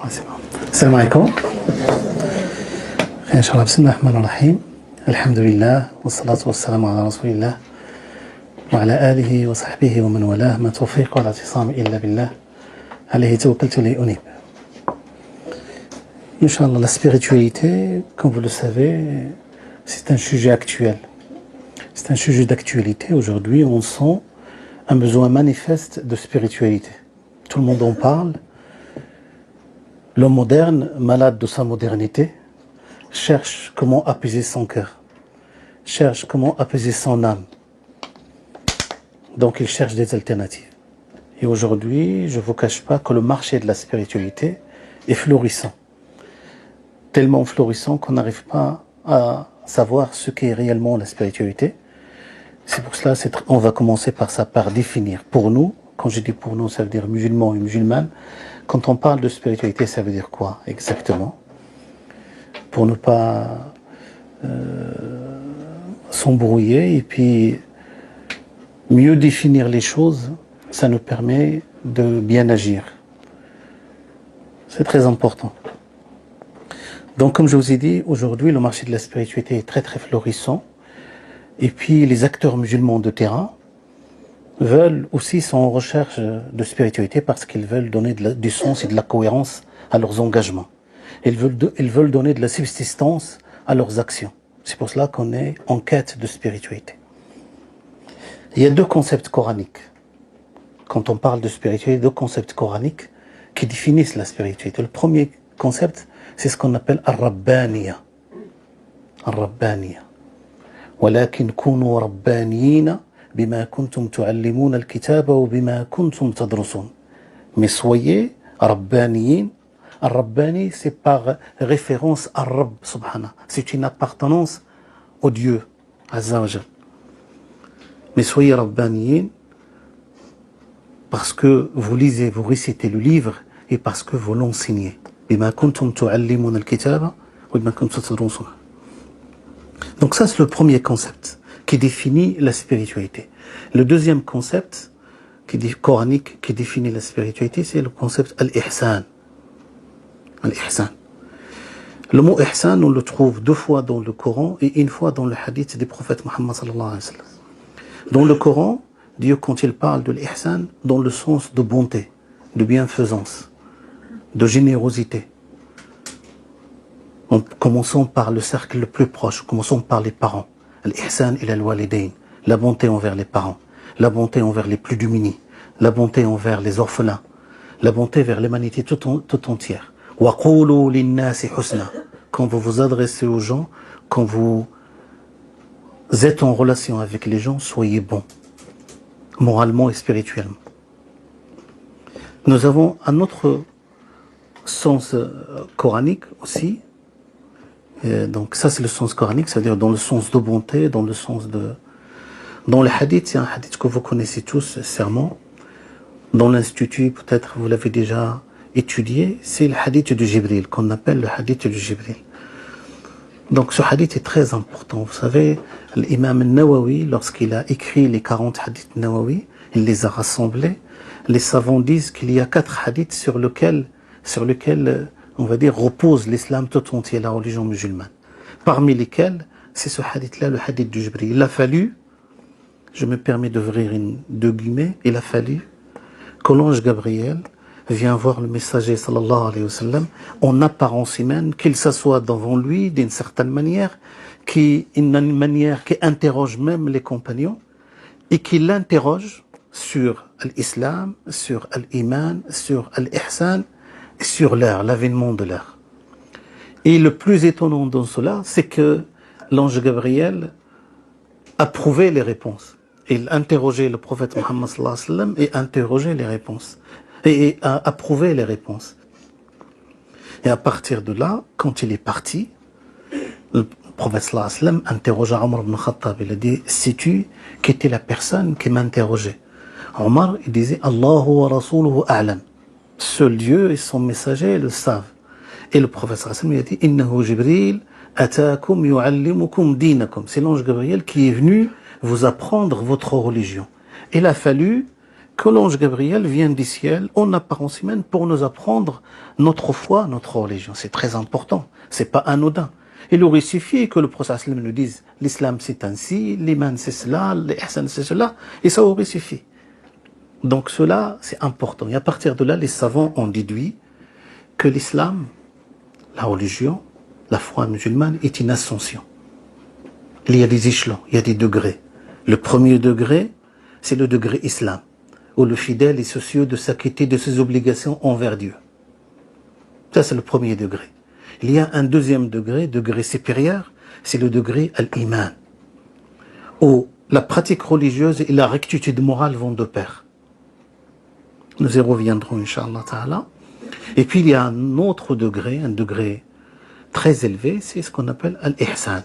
c'est bon. Salam alaikum. Inch'Allah, bismillah ar-Rahman ar-Rahim. Alhamdulillah, wa salatu wa salam ala rasulillah. Wa ala alihi wa sahbihi wa man walah, ma tawfiq wa l'atisam illa billah. Alayhi tawakkaltu li unib. Inch'Allah, la spiritualité, comme vous le savez, c'est un sujet actuel. C'est un sujet d'actualité. Aujourd'hui, on sent un besoin manifeste de spiritualité. Tout le monde en parle. L'homme moderne, malade de sa modernité, cherche comment apaiser son cœur, cherche comment apaiser son âme. Donc il cherche des alternatives. Et aujourd'hui, je ne vous cache pas que le marché de la spiritualité est florissant. Tellement florissant qu'on n'arrive pas à savoir ce qu'est réellement la spiritualité. C'est pour cela on va commencer par ça, par définir. Pour nous, quand je dis pour nous, ça veut dire musulmans et musulmanes. Quand on parle de spiritualité, ça veut dire quoi exactement? Pour ne pas s'embrouiller et puis mieux définir les choses, ça nous permet de bien agir. C'est très important. Donc comme je vous ai dit, aujourd'hui le marché de la spiritualité est très très florissant. Et puis les acteurs musulmans de terrain veulent aussi, sont en recherche de spiritualité parce qu'ils veulent donner du sens et de la cohérence à leurs engagements. Ils veulent donner de la subsistance à leurs actions. C'est pour cela qu'on est en quête de spiritualité. Il y a deux concepts coraniques. Quand on parle de spiritualité, deux concepts coraniques qui définissent la spiritualité. Le premier concept, c'est ce qu'on appelle Ar-Rabbaniya. Ar-Rabbaniya. ولكن كونوا ربانيين بما كنتم تعلمون الكتاب وبما كنتم تدرسون. Mais soyez rabbaniyin. Ar-Rabbani, c'est par référence à Rabb subhanahu. C'est une appartenance au Dieu Azza wa Jal. Mais soyez rabbaniyin parce que vous lisez, vous récitez le livre et parce que vous l'enseignez. بما كنتم تعلمون الكتاب وبما كنتم تدرسون. Donc ça, c'est le premier concept qui définit la spiritualité. Le deuxième concept coranique qui définit la spiritualité, c'est le concept al-ihsan. Al-ihsan. Le mot ihsan, on le trouve deux fois dans le Coran et une fois dans le hadith du prophète Muhammad sallallahu alayhi wa sallam. Dans le Coran, Dieu, quand il parle de l'ihsan, dans le sens de bonté, de bienfaisance, de générosité. En commençant par le cercle le plus proche, commençons par les parents. Al-ihsan ila al-walidayn, la bonté envers les parents, la bonté envers les plus démunis, la bonté envers les orphelins, la bonté vers l'humanité tout entière. Wa qulu lin-nasi husna. Quand vous vous adressez aux gens, quand vous êtes en relation avec les gens, soyez bons, moralement et spirituellement. Nous avons un autre sens coranique aussi. Donc ça c'est le sens coranique, c'est-à-dire dans le sens de bonté, dans le sens de... Dans le hadith, c'est un hadith que vous connaissez tous, sûrement. Dans l'institut, peut-être vous l'avez déjà étudié, c'est le hadith de Jibril, qu'on appelle le hadith de Jibril. Donc ce hadith est très important. Vous savez, l'imam al-Nawawi, lorsqu'il a écrit les 40 hadiths Nawawi, il les a rassemblés. Les savants disent qu'il y a 4 hadiths sur lesquels on va dire, repose l'islam tout entier, la religion musulmane. Parmi lesquels, c'est ce hadith-là, le hadith du Jibril. Il a fallu, je me permets d'ouvrir deux guillemets, il a fallu que l'ange Gabriel vienne voir le messager sallallahu alayhi wa sallam en apparence humaine, qu'il s'assoit devant lui d'une certaine manière, une manière qui interroge même les compagnons et qui l'interroge sur l'islam, sur l'iman, sur l'ihsan, sur l'heure, l'avènement de l'heure. Et le plus étonnant dans cela, c'est que l'ange Gabriel a prouvé les réponses. Il interrogeait le prophète Muhammad sallallahu alayhi wa sallam et interrogeait les réponses. Et a approuvé les réponses. Et à partir de là, quand il est parti, le prophète sallallahu alayhi wa sallam interrogea Omar ibn Khattab. Il a dit, sais-tu qui était la personne qui m'interrogeait? Omar, il disait, Allahu wa rasuluhu a'lam. Seul Dieu et son messager le savent. Et le prophète sallallahu alayhi wa sallam, il a dit, Innahu Jibril atakum yu'allimukum dinakum. C'est l'ange Gabriel qui est venu vous apprendre votre religion. Il a fallu que l'ange Gabriel vient du ciel en apparence humaine pour nous apprendre notre foi, notre religion. C'est très important, c'est pas anodin. Il aurait suffi que le prophète nous dise l'islam c'est ainsi, l'iman c'est cela, l'ihsan c'est cela, et ça aurait suffi. Donc cela c'est important. Et à partir de là, les savants ont déduit que l'islam, la religion, la foi musulmane est une ascension. Il y a des échelons, il y a des degrés. Le premier degré, c'est le degré islam, où le fidèle est soucieux de s'acquitter de ses obligations envers Dieu. Ça, c'est le premier degré. Il y a un deuxième degré, degré supérieur, c'est le degré al-iman, où la pratique religieuse et la rectitude morale vont de pair. Nous y reviendrons, Inch'Allah Ta'ala. Et puis, il y a un autre degré, un degré très élevé, c'est ce qu'on appelle al-ihsan,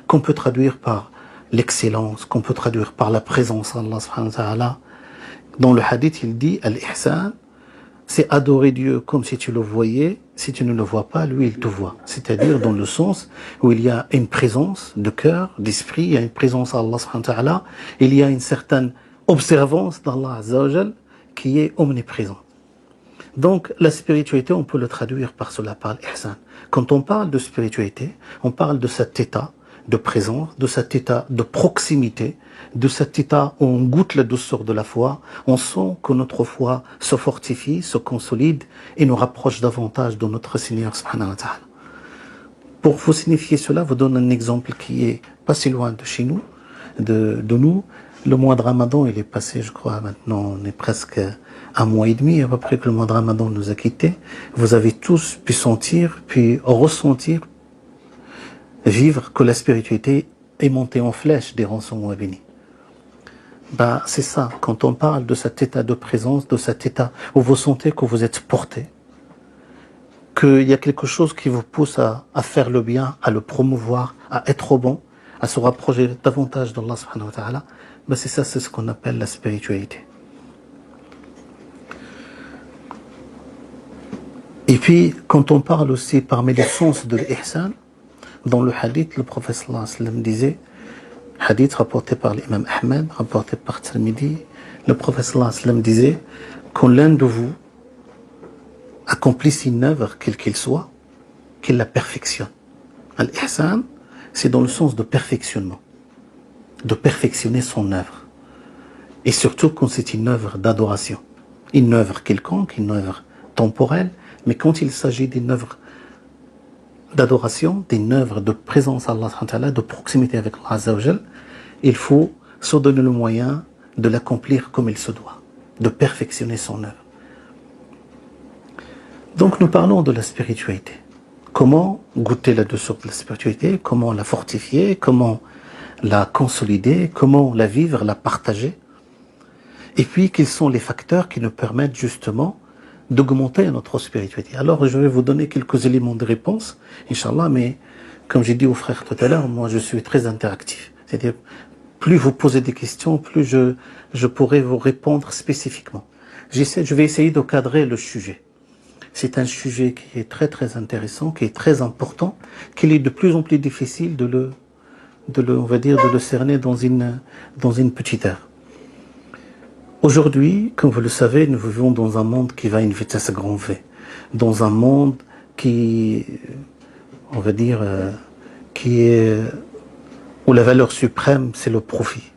qu'on peut traduire par l'excellence, qu'on peut traduire par la présence d'Allah subhanahu wa ta'ala. Dans le hadith, il dit al-ihsan, c'est adorer Dieu comme si tu le voyais, si tu ne le vois pas, lui il te voit. C'est-à-dire dans le sens où il y a une présence de cœur, d'esprit, il y a une présence d'Allah subhanahu wa ta'ala, il y a une certaine observance d'Allah azza wa jal qui est omniprésente. Donc la spiritualité, on peut le traduire par cela, par l'ihsan. Quand on parle de spiritualité, on parle de cet état de présence, de cet état de proximité, de cet état où on goûte la douceur de la foi, on sent que notre foi se fortifie, se consolide et nous rapproche davantage de notre Seigneur subhanahu wa ta'ala. Pour vous signifier cela, je vous donne un exemple qui est pas si loin de chez nous, de nous. Le mois de Ramadan, il est passé, je crois, maintenant, on est presque un mois et demi, à peu près que le mois de Ramadan nous a quittés. Vous avez tous pu sentir, puis ressentir, vivre que la spiritualité est montée en flèche durant ce mois béni. Ben, c'est ça, quand on parle de cet état de présence, de cet état où vous sentez que vous êtes porté, qu'il y a quelque chose qui vous pousse à faire le bien, à le promouvoir, à être bon, à se rapprocher davantage d'Allah subhanahu wa ta'ala, ben c'est ça, c'est ce qu'on appelle la spiritualité. Et puis, quand on parle aussi parmi les sens de l'ihsan, dans le hadith, le prophète sallallahu alayhi wa sallam disait, hadith rapporté par l'imam Ahmed, rapporté par Tirmidhi, le prophète sallallahu alayhi wa sallam disait, quand l'un de vous accomplisse une œuvre, quelle qu'elle soit, qu'il la perfectionne. Al-ihsan, c'est dans le sens de perfectionnement, de perfectionner son œuvre. Et surtout quand c'est une œuvre d'adoration, une œuvre quelconque, une œuvre temporelle, mais quand il s'agit d'une œuvre d'adoration, d'une œuvre de présence à Allah, de proximité avec Allah Azza wa Jal, il faut se donner le moyen de l'accomplir comme il se doit, de perfectionner son œuvre. Donc nous parlons de la spiritualité. Comment goûter la douceur de la spiritualité, comment la fortifier, comment la consolider, comment la vivre, la partager. Et puis quels sont les facteurs qui nous permettent justement d'augmenter notre spiritualité. Alors je vais vous donner quelques éléments de réponse, Inch'Allah, mais comme j'ai dit aux frères tout à l'heure, moi je suis très interactif. C'est-à-dire, plus vous posez des questions, plus je pourrai vous répondre spécifiquement. Je vais essayer de cadrer le sujet. C'est un sujet qui est très très intéressant, qui est très important, qu'il est de plus en plus difficile de le cerner dans une petite heure. Aujourd'hui, comme vous le savez, nous vivons dans un monde qui va à une vitesse grand V. Dans un monde qui, on va dire, où la valeur suprême, c'est le profit.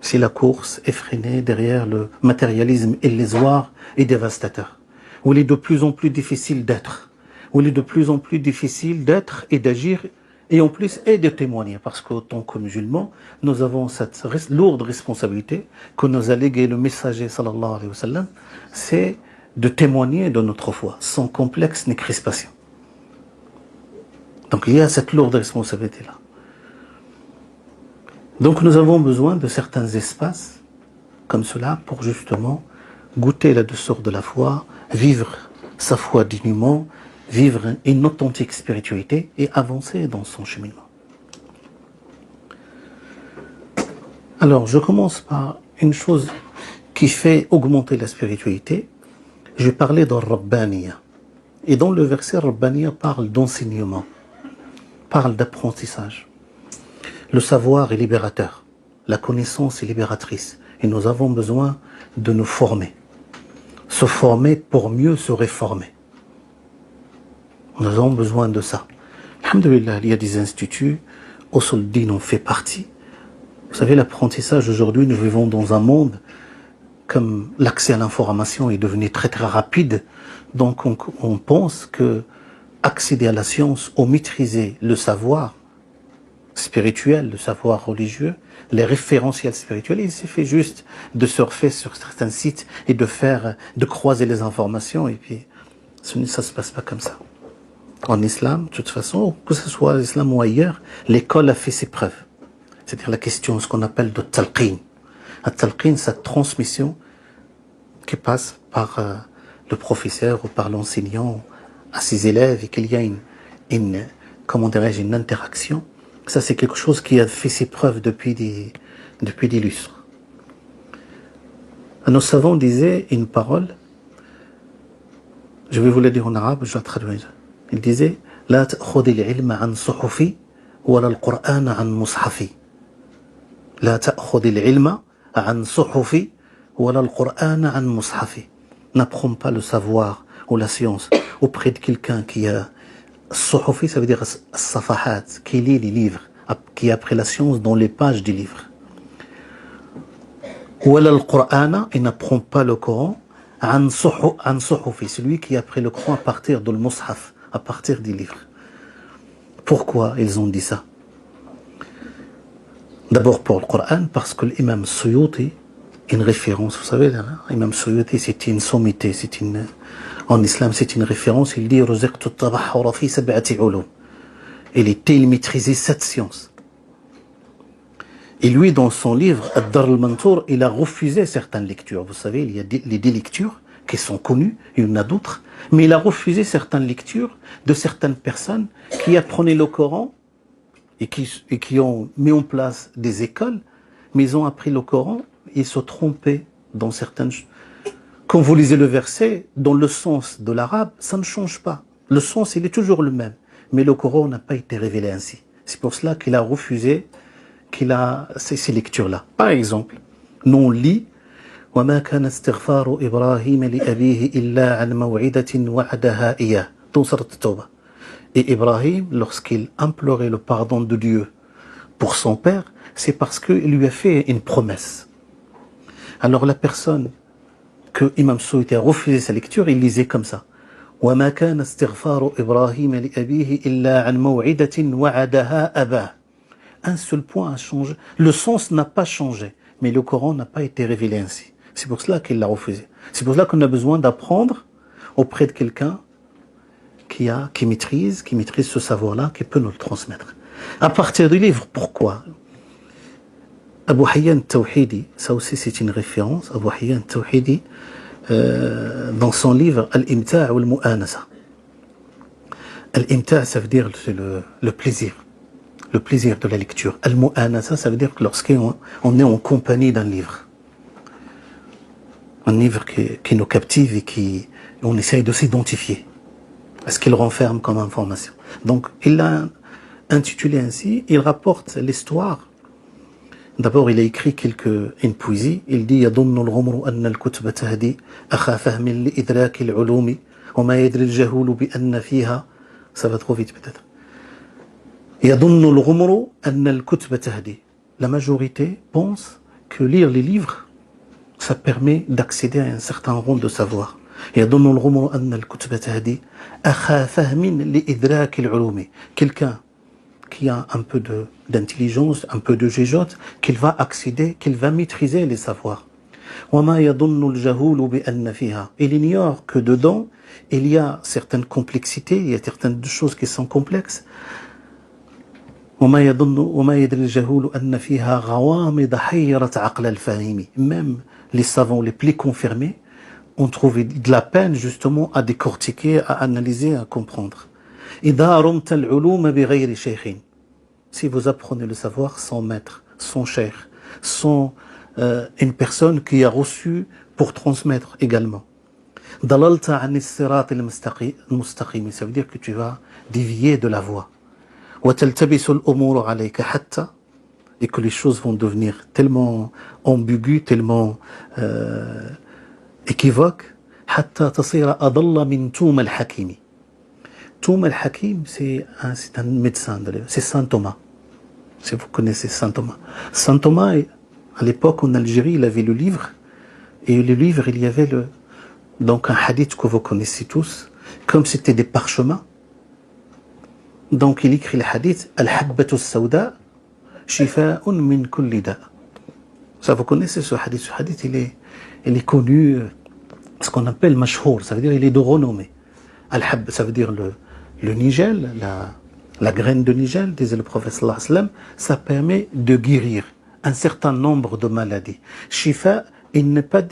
C'est la course effrénée derrière le matérialisme illusoire et dévastateur. Où il est de plus en plus difficile d'être. Où il est de plus en plus difficile d'être et d'agir et en plus et de témoigner, parce qu'en tant que musulmans, nous avons cette lourde responsabilité que nous a légué le messager sallallahu alayhi wa sallam, c'est de témoigner de notre foi, sans complexe ni crispation. Donc il y a cette lourde responsabilité-là. Donc nous avons besoin de certains espaces comme cela pour justement goûter la douceur de la foi, vivre sa foi dignement, vivre une authentique spiritualité et avancer dans son cheminement. Alors, je commence par une chose qui fait augmenter la spiritualité. Je vais parler de Rabbaniya. Et dans le verset, Rabbaniya parle d'enseignement, parle d'apprentissage. Le savoir est libérateur, la connaissance est libératrice. et nous avons besoin de nous former. Se former pour mieux se réformer. Nous avons besoin de ça. Alhamdulillah, il y a des instituts, Usul-Din en fait partie. Vous savez, l'apprentissage aujourd'hui, nous vivons dans un monde, comme l'accès à l'information est devenu très très rapide, donc on pense que accéder à la science ou maîtriser le savoir spirituel, le savoir religieux, les référentiels spirituels, il suffit juste de surfer sur certains sites et de croiser les informations, et puis ça se passe pas comme ça. En islam, de toute façon, que ce soit l'islam ou ailleurs, l'école a fait ses preuves. C'est-à-dire la question, ce qu'on appelle de talqin. Un talqin, cette transmission qui passe par le professeur ou par l'enseignant à ses élèves et qu'il y a une interaction. Ça, c'est quelque chose qui a fait ses preuves depuis des lustres. Nos savants disaient une parole, je vais vous la dire en arabe, je vais traduire. Il disait لا تأخذ العلم عن صحفي ولا القرآن عن مصحفي. لا تأخذ العلم عن صحفي ولا القرآن عن مصحفي. N'apprends pas le savoir ou la science auprès de quelqu'un qui a الصحفي, ça veut dire الصفحات, qui lit les livres, qui a appris la science dans les pages des livres. ولا القرآن, il n'apprend pas le Coran عن صحفي, celui qui a appris le Coran à partir de l'mushaf, à partir des livres. Pourquoi ils ont dit ça? D'abord pour le Coran, parce que l'imam Suyuti, une référence, vous savez, l'imam Suyuti, c'est une sommité, en islam, c'est une référence, il dit il maîtrisait 7 sciences. Et lui, dans son livre, Ad-Dar al-Mantour, il a refusé certaines lectures. Vous savez, il y a des lectures qui sont connues, il y en a d'autres, mais il a refusé certaines lectures de certaines personnes qui apprenaient le Coran et qui ont mis en place des écoles, mais ils ont appris le Coran et se trompaient dans certaines choses. Quand vous lisez le verset, dans le sens de l'arabe, ça ne change pas. Le sens, il est toujours le même, mais le Coran n'a pas été révélé ainsi. C'est pour cela qu'il a refusé ces lectures-là. Par exemple, nous on lit وما كان استغفار إبراهيم لأبيه إلا عن موعدة وعدها إياه dans Surat Tawbah. Et Ibrahim, lorsqu'il implorait le pardon de Dieu pour son père, c'est parce qu'il lui a fait une promesse. Alors la personne que Imam Suyuti a refusé sa lecture, il lisait comme ça. وما كان استغفار إبراهيم لأبيه إلا عن موعدة وعدها أباه. Un seul point a changé. Le sens n'a pas changé, mais le Coran n'a pas été révélé ainsi. C'est pour cela qu'il l'a refusé. C'est pour cela qu'on a besoin d'apprendre auprès de quelqu'un qui maîtrise ce savoir-là, qui peut nous le transmettre. À partir du livre, pourquoi? Abu Hayyan Tawhidi, ça aussi c'est une référence, Abu Hayyan Tawhidi, dans son livre Al-Imta' ou Al-Mu'anasa. Al-Imta', ça veut dire le plaisir de la lecture. Al-Mu'anasa, ça veut dire que lorsqu'on est en compagnie d'un livre. Un livre qui nous captive et on essaye de s'identifier à ce qu'il renferme comme information. Donc, il l'a intitulé ainsi, il rapporte l'histoire. D'abord, il a écrit une poésie. Il dit يظن الغمر أن الكتب تهدي أخا فهم لإدراك العلوم وما يدري الجهول بأن فيها. Ça va trop vite peut-être. يظن الغمر أن الكتب تهدي. La majorité pense que lire les livres, ça permet d'accéder à un certain rang de savoir. يظن الغمر أن الكتب تهدي أخا فهم لإدراك العلوم. Quelqu'un qui a un peu d'intelligence, un peu de jugeote, qu'il va accéder, qu'il va maîtriser les savoirs. وما يظن الجهول بأن فيها. Il ignore que dedans, il y a certaines complexités, il y a certaines choses qui sont complexes. وما يدري الجهول أن فيها غوامض حيرة عقل الفاهم. Même les savants les plus confirmés ont trouvé de la peine justement à décortiquer, à analyser, à comprendre. إذا رمت العلوم بغير شيخ. Si vous apprenez le savoir sans maître, sans cheikh, sans une personne qui a reçu pour transmettre également. ضللت عن الصراط المستقيم. Ça veut dire que tu vas dévier de la voie. وتلتبس الأمور عليك حتى et que les choses vont devenir tellement ambiguës, tellement équivoques. حتى تصير أضل من توم الحكيم. توم الحكيم, c'est un médecin, c'est Saint Thomas. Si vous connaissez Saint Thomas. Saint Thomas, à l'époque en Algérie, il avait le livre, et le livre, il y avait donc un hadith que vous connaissez tous, comme c'était des parchemins. Donc il écrit le hadith, Al-Habbatu Sawda, Shifa'un min kulli da'. Ça, vous connaissez ce hadith? Ce hadith, il est connu, ce qu'on appelle mashhour, ça veut dire il est de renommée. Al-Hab, ça veut dire le nigel, la graine de nigel, disait le prophète sallallahu alayhi wa sallam, ça permet de guérir un certain nombre de maladies. Shifa, il n'est pas...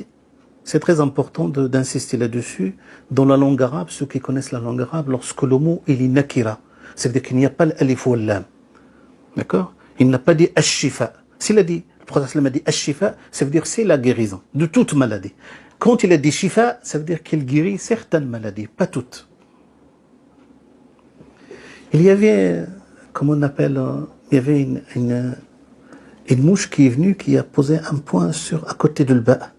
C'est très important d'insister là-dessus. Dans la langue arabe, ceux qui connaissent la langue arabe, lorsque le mot il est nakira, c'est-à-dire qu'il n'y a pas l'alif ou l'lam. D'accord? Il n'a pas dit ash-shifa. S'il a dit, le prophète sallallahu alayhi wa sallam a dit ash-shifa, ça veut dire c'est la guérison de toute maladie. Quand il a dit shifa, ça veut dire qu'il guérit certaines maladies, pas toutes. Il y avait, comment on appelle, il y avait une mouche qui est venue, qui a posé un point à côté de l'ba.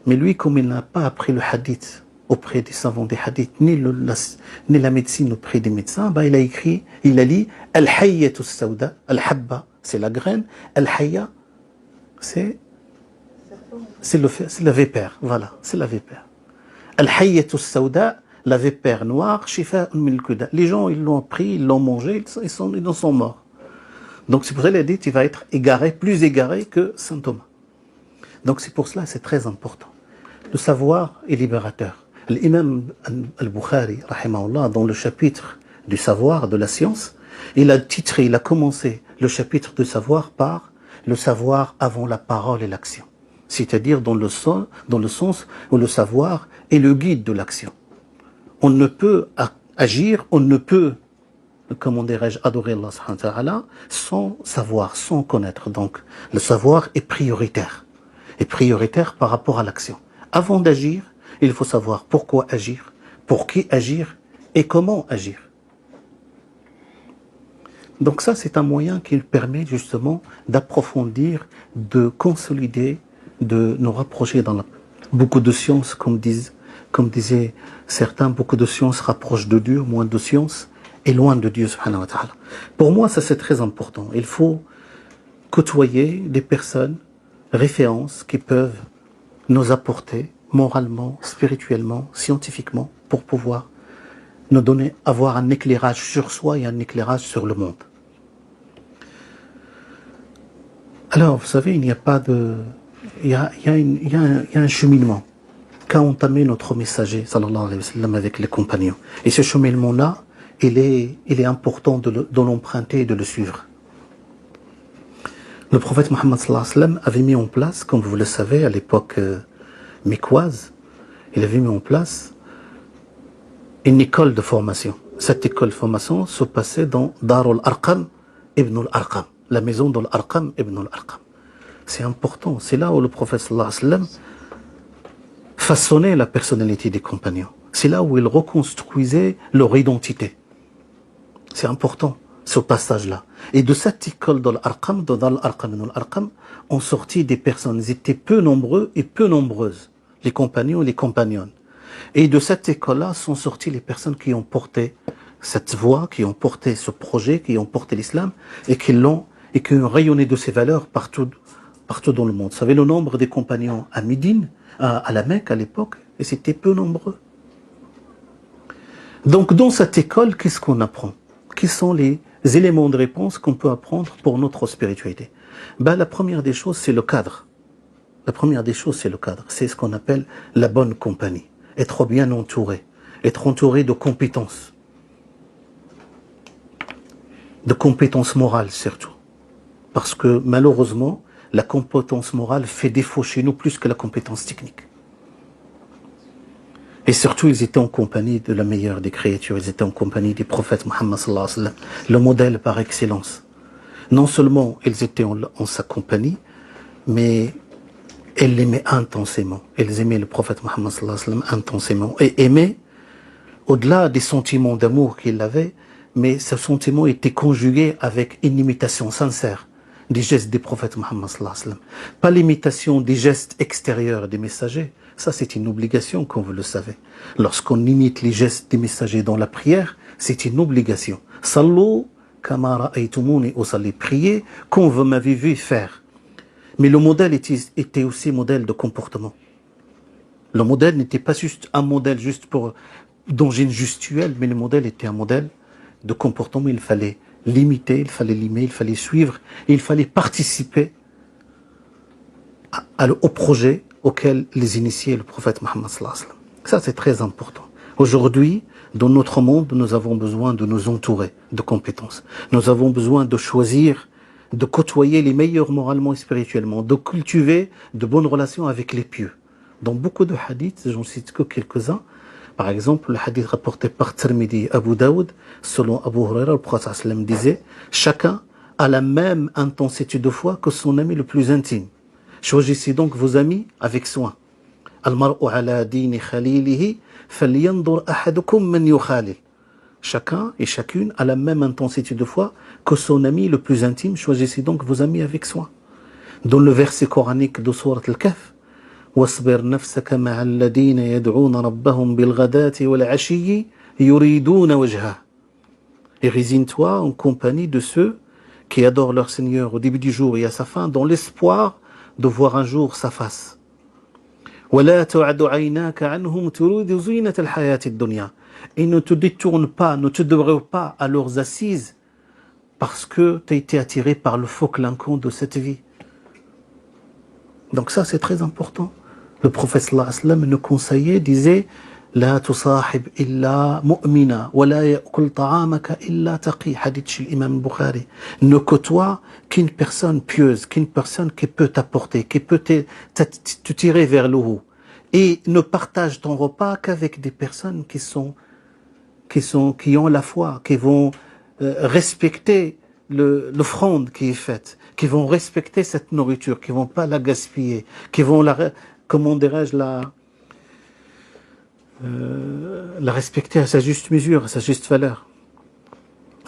Mais lui, comme il n'a pas appris le hadith auprès des savants des hadiths, ni la médecine auprès des médecins, il a lu Al-Hayyatu Sawda, Al-Habba, c'est la graine, Al-Hayya, c'est la vipère, voilà, c'est la vipère. Al-Hayyatu Sawda, la vipère noire, Shifa'un min al-kuda. Les gens, ils l'ont pris, ils l'ont mangé, ils en sont morts. Donc c'est pour ça qu'il a dit, il va être égaré, plus égaré que Saint Thomas. Donc c'est pour cela, c'est très important. Le savoir est libérateur. L'imam al-Bukhari, rahimahullah, dans le chapitre du savoir, de la science, il a commencé le chapitre du savoir par le savoir avant la parole et l'action. C'est-à-dire dans le sens où le savoir est le guide de l'action. On ne peut agir, on ne peut, comment dirais-je, adorer Allah subhanahu wa ta'ala sans savoir, sans connaître. Donc le savoir est prioritaire par rapport à l'action. Avant d'agir, il faut savoir pourquoi agir, pour qui agir et comment agir. Donc ça, c'est un moyen qui permet justement d'approfondir, de consolider, de nous rapprocher dans beaucoup de sciences, comme disaient certains, beaucoup de sciences rapprochent de Dieu, moins de sciences est loin de Dieu subhanahu wa ta'ala. Pour moi, ça c'est très important. Il faut côtoyer des personnes, références qui peuvent nous apporter moralement, spirituellement, scientifiquement, pour pouvoir nous avoir un éclairage sur soi et un éclairage sur le monde. Alors, vous savez, il y a un cheminement qu'a entamé notre messager, sallallahu alayhi wa sallam, avec les compagnons. Et ce cheminement-là, il est important de l'emprunter et de le suivre. Le prophète Mohammed sallallahu alayhi wa sallam avait mis en place, comme vous le savez, à l'époque mécoise, il avait mis en place une école de formation. Cette école de formation se passait dans Darul Arqam ibn al-Arqam, la maison de l'Arqam ibn al-Arqam. C'est important, c'est là où le prophète sallallahu alayhi wa sallam façonnait la personnalité des compagnons. C'est là où il reconstruisait leur identité. C'est important, ce passage-là. Et de cette école de l'Arqam, de l'Arqam ibn al-Arqam, ont sorti des personnes. Ils étaient peu nombreux et peu nombreuses, les compagnons et les compagnonnes. Et de cette école-là sont sorties les personnes qui ont porté cette voie, qui ont porté ce projet, qui ont porté l'islam et qui ont rayonné de ces valeurs partout dans le monde. Vous savez le nombre des compagnons à Médine, à la Mecque à l'époque, et c'était peu nombreux. Donc dans cette école, qu'est-ce qu'on apprend? Quels sont les éléments de réponse qu'on peut apprendre pour notre spiritualité? La première des choses, c'est le cadre. C'est ce qu'on appelle la bonne compagnie. Être bien entouré. Être entouré de compétences. De compétences morales surtout. Parce que malheureusement, la compétence morale fait défaut chez nous plus que la compétence technique. Et surtout, ils étaient en compagnie de la meilleure des créatures. Ils étaient en compagnie du prophète Mohammed sallallahu alayhi wa sallam, le modèle par excellence. Non seulement ils étaient en sa compagnie, mais ils l'aimaient intensément. Ils aimaient le prophète Mohammed sallallahu alayhi wa sallam intensément. Et aimaient, au-delà des sentiments d'amour qu'il avait, mais ce sentiment était conjugué avec une imitation sincère des gestes des prophètes Mohammed sallallahu alayhi wa sallam. Pas l'imitation des gestes extérieurs des messagers. Ça, c'est une obligation, comme vous le savez. Lorsqu'on imite les gestes des messagers dans la prière, c'est une obligation. Sallu kama ra'aytumuni usalli. Priez comme vous m'avez vu faire. Mais le modèle était aussi modèle de comportement. Le modèle n'était pas juste un modèle juste pour d'origine gestuelle, mais le modèle était un modèle de comportement. Il fallait l'imiter, il fallait l'aimer, il fallait suivre, et il fallait participer au projet auquel les initiés le prophète Mohammed sallallahu alayhi wa sallam. Ça, c'est très important. Aujourd'hui, dans notre monde, nous avons besoin de nous entourer de compétences. Nous avons besoin de choisir, de côtoyer les meilleurs moralement et spirituellement, de cultiver de bonnes relations avec les pieux. Dans beaucoup de hadiths, j'en cite que quelques-uns. Par exemple, le hadith rapporté par Tirmidhi et Abu Daoud, selon Abu Huraira, le prophète sallallahu alayhi wa sallam disait « Chacun a la même intensité de foi que son ami le plus intime. Choisissez donc vos amis avec soin. Al-mar'u ala dini khalilihi falyandur ahadukum man yukhalil. » Chacun et chacune a la même intensité de foi que son ami le plus intime. Choisissez donc vos amis avec soin. Dans le verset coranique de Sourate Al-Kahf, واصبر نفسك مع الذين يدعون ربهم بالغداة والعشي يريدون وجهه. Et résigne-toi en compagnie de ceux qui adorent leur Seigneur au début du jour et à sa fin, dans l'espoir de voir un jour sa face. ولا تعد عيناك عنهم تريد زينة الحياة الدنيا. Et ne te détourne pas, ne te dérobe pas à leurs assises parce que tu as été attiré par le faux clinquant de cette vie. Donc ça, c'est très important. Le prophète sallallahu alayhi wa sallam nous conseillait, disait لا تصاحب إلا مؤمنا ولا يأكل طعامك إلا تقي. Hadith chez l'imam Bukhari. Ne côtoie qu'une personne pieuse, qu'une personne qui peut t'apporter, qui peut te tirer vers le haut. Et ne partage ton repas qu'avec des personnes qui ont la foi, qui vont respecter l'offrande qui est faite, qui vont respecter cette nourriture, qui vont pas la gaspiller, qui vont comment dirais-je, la respecter à sa juste mesure, à sa juste valeur.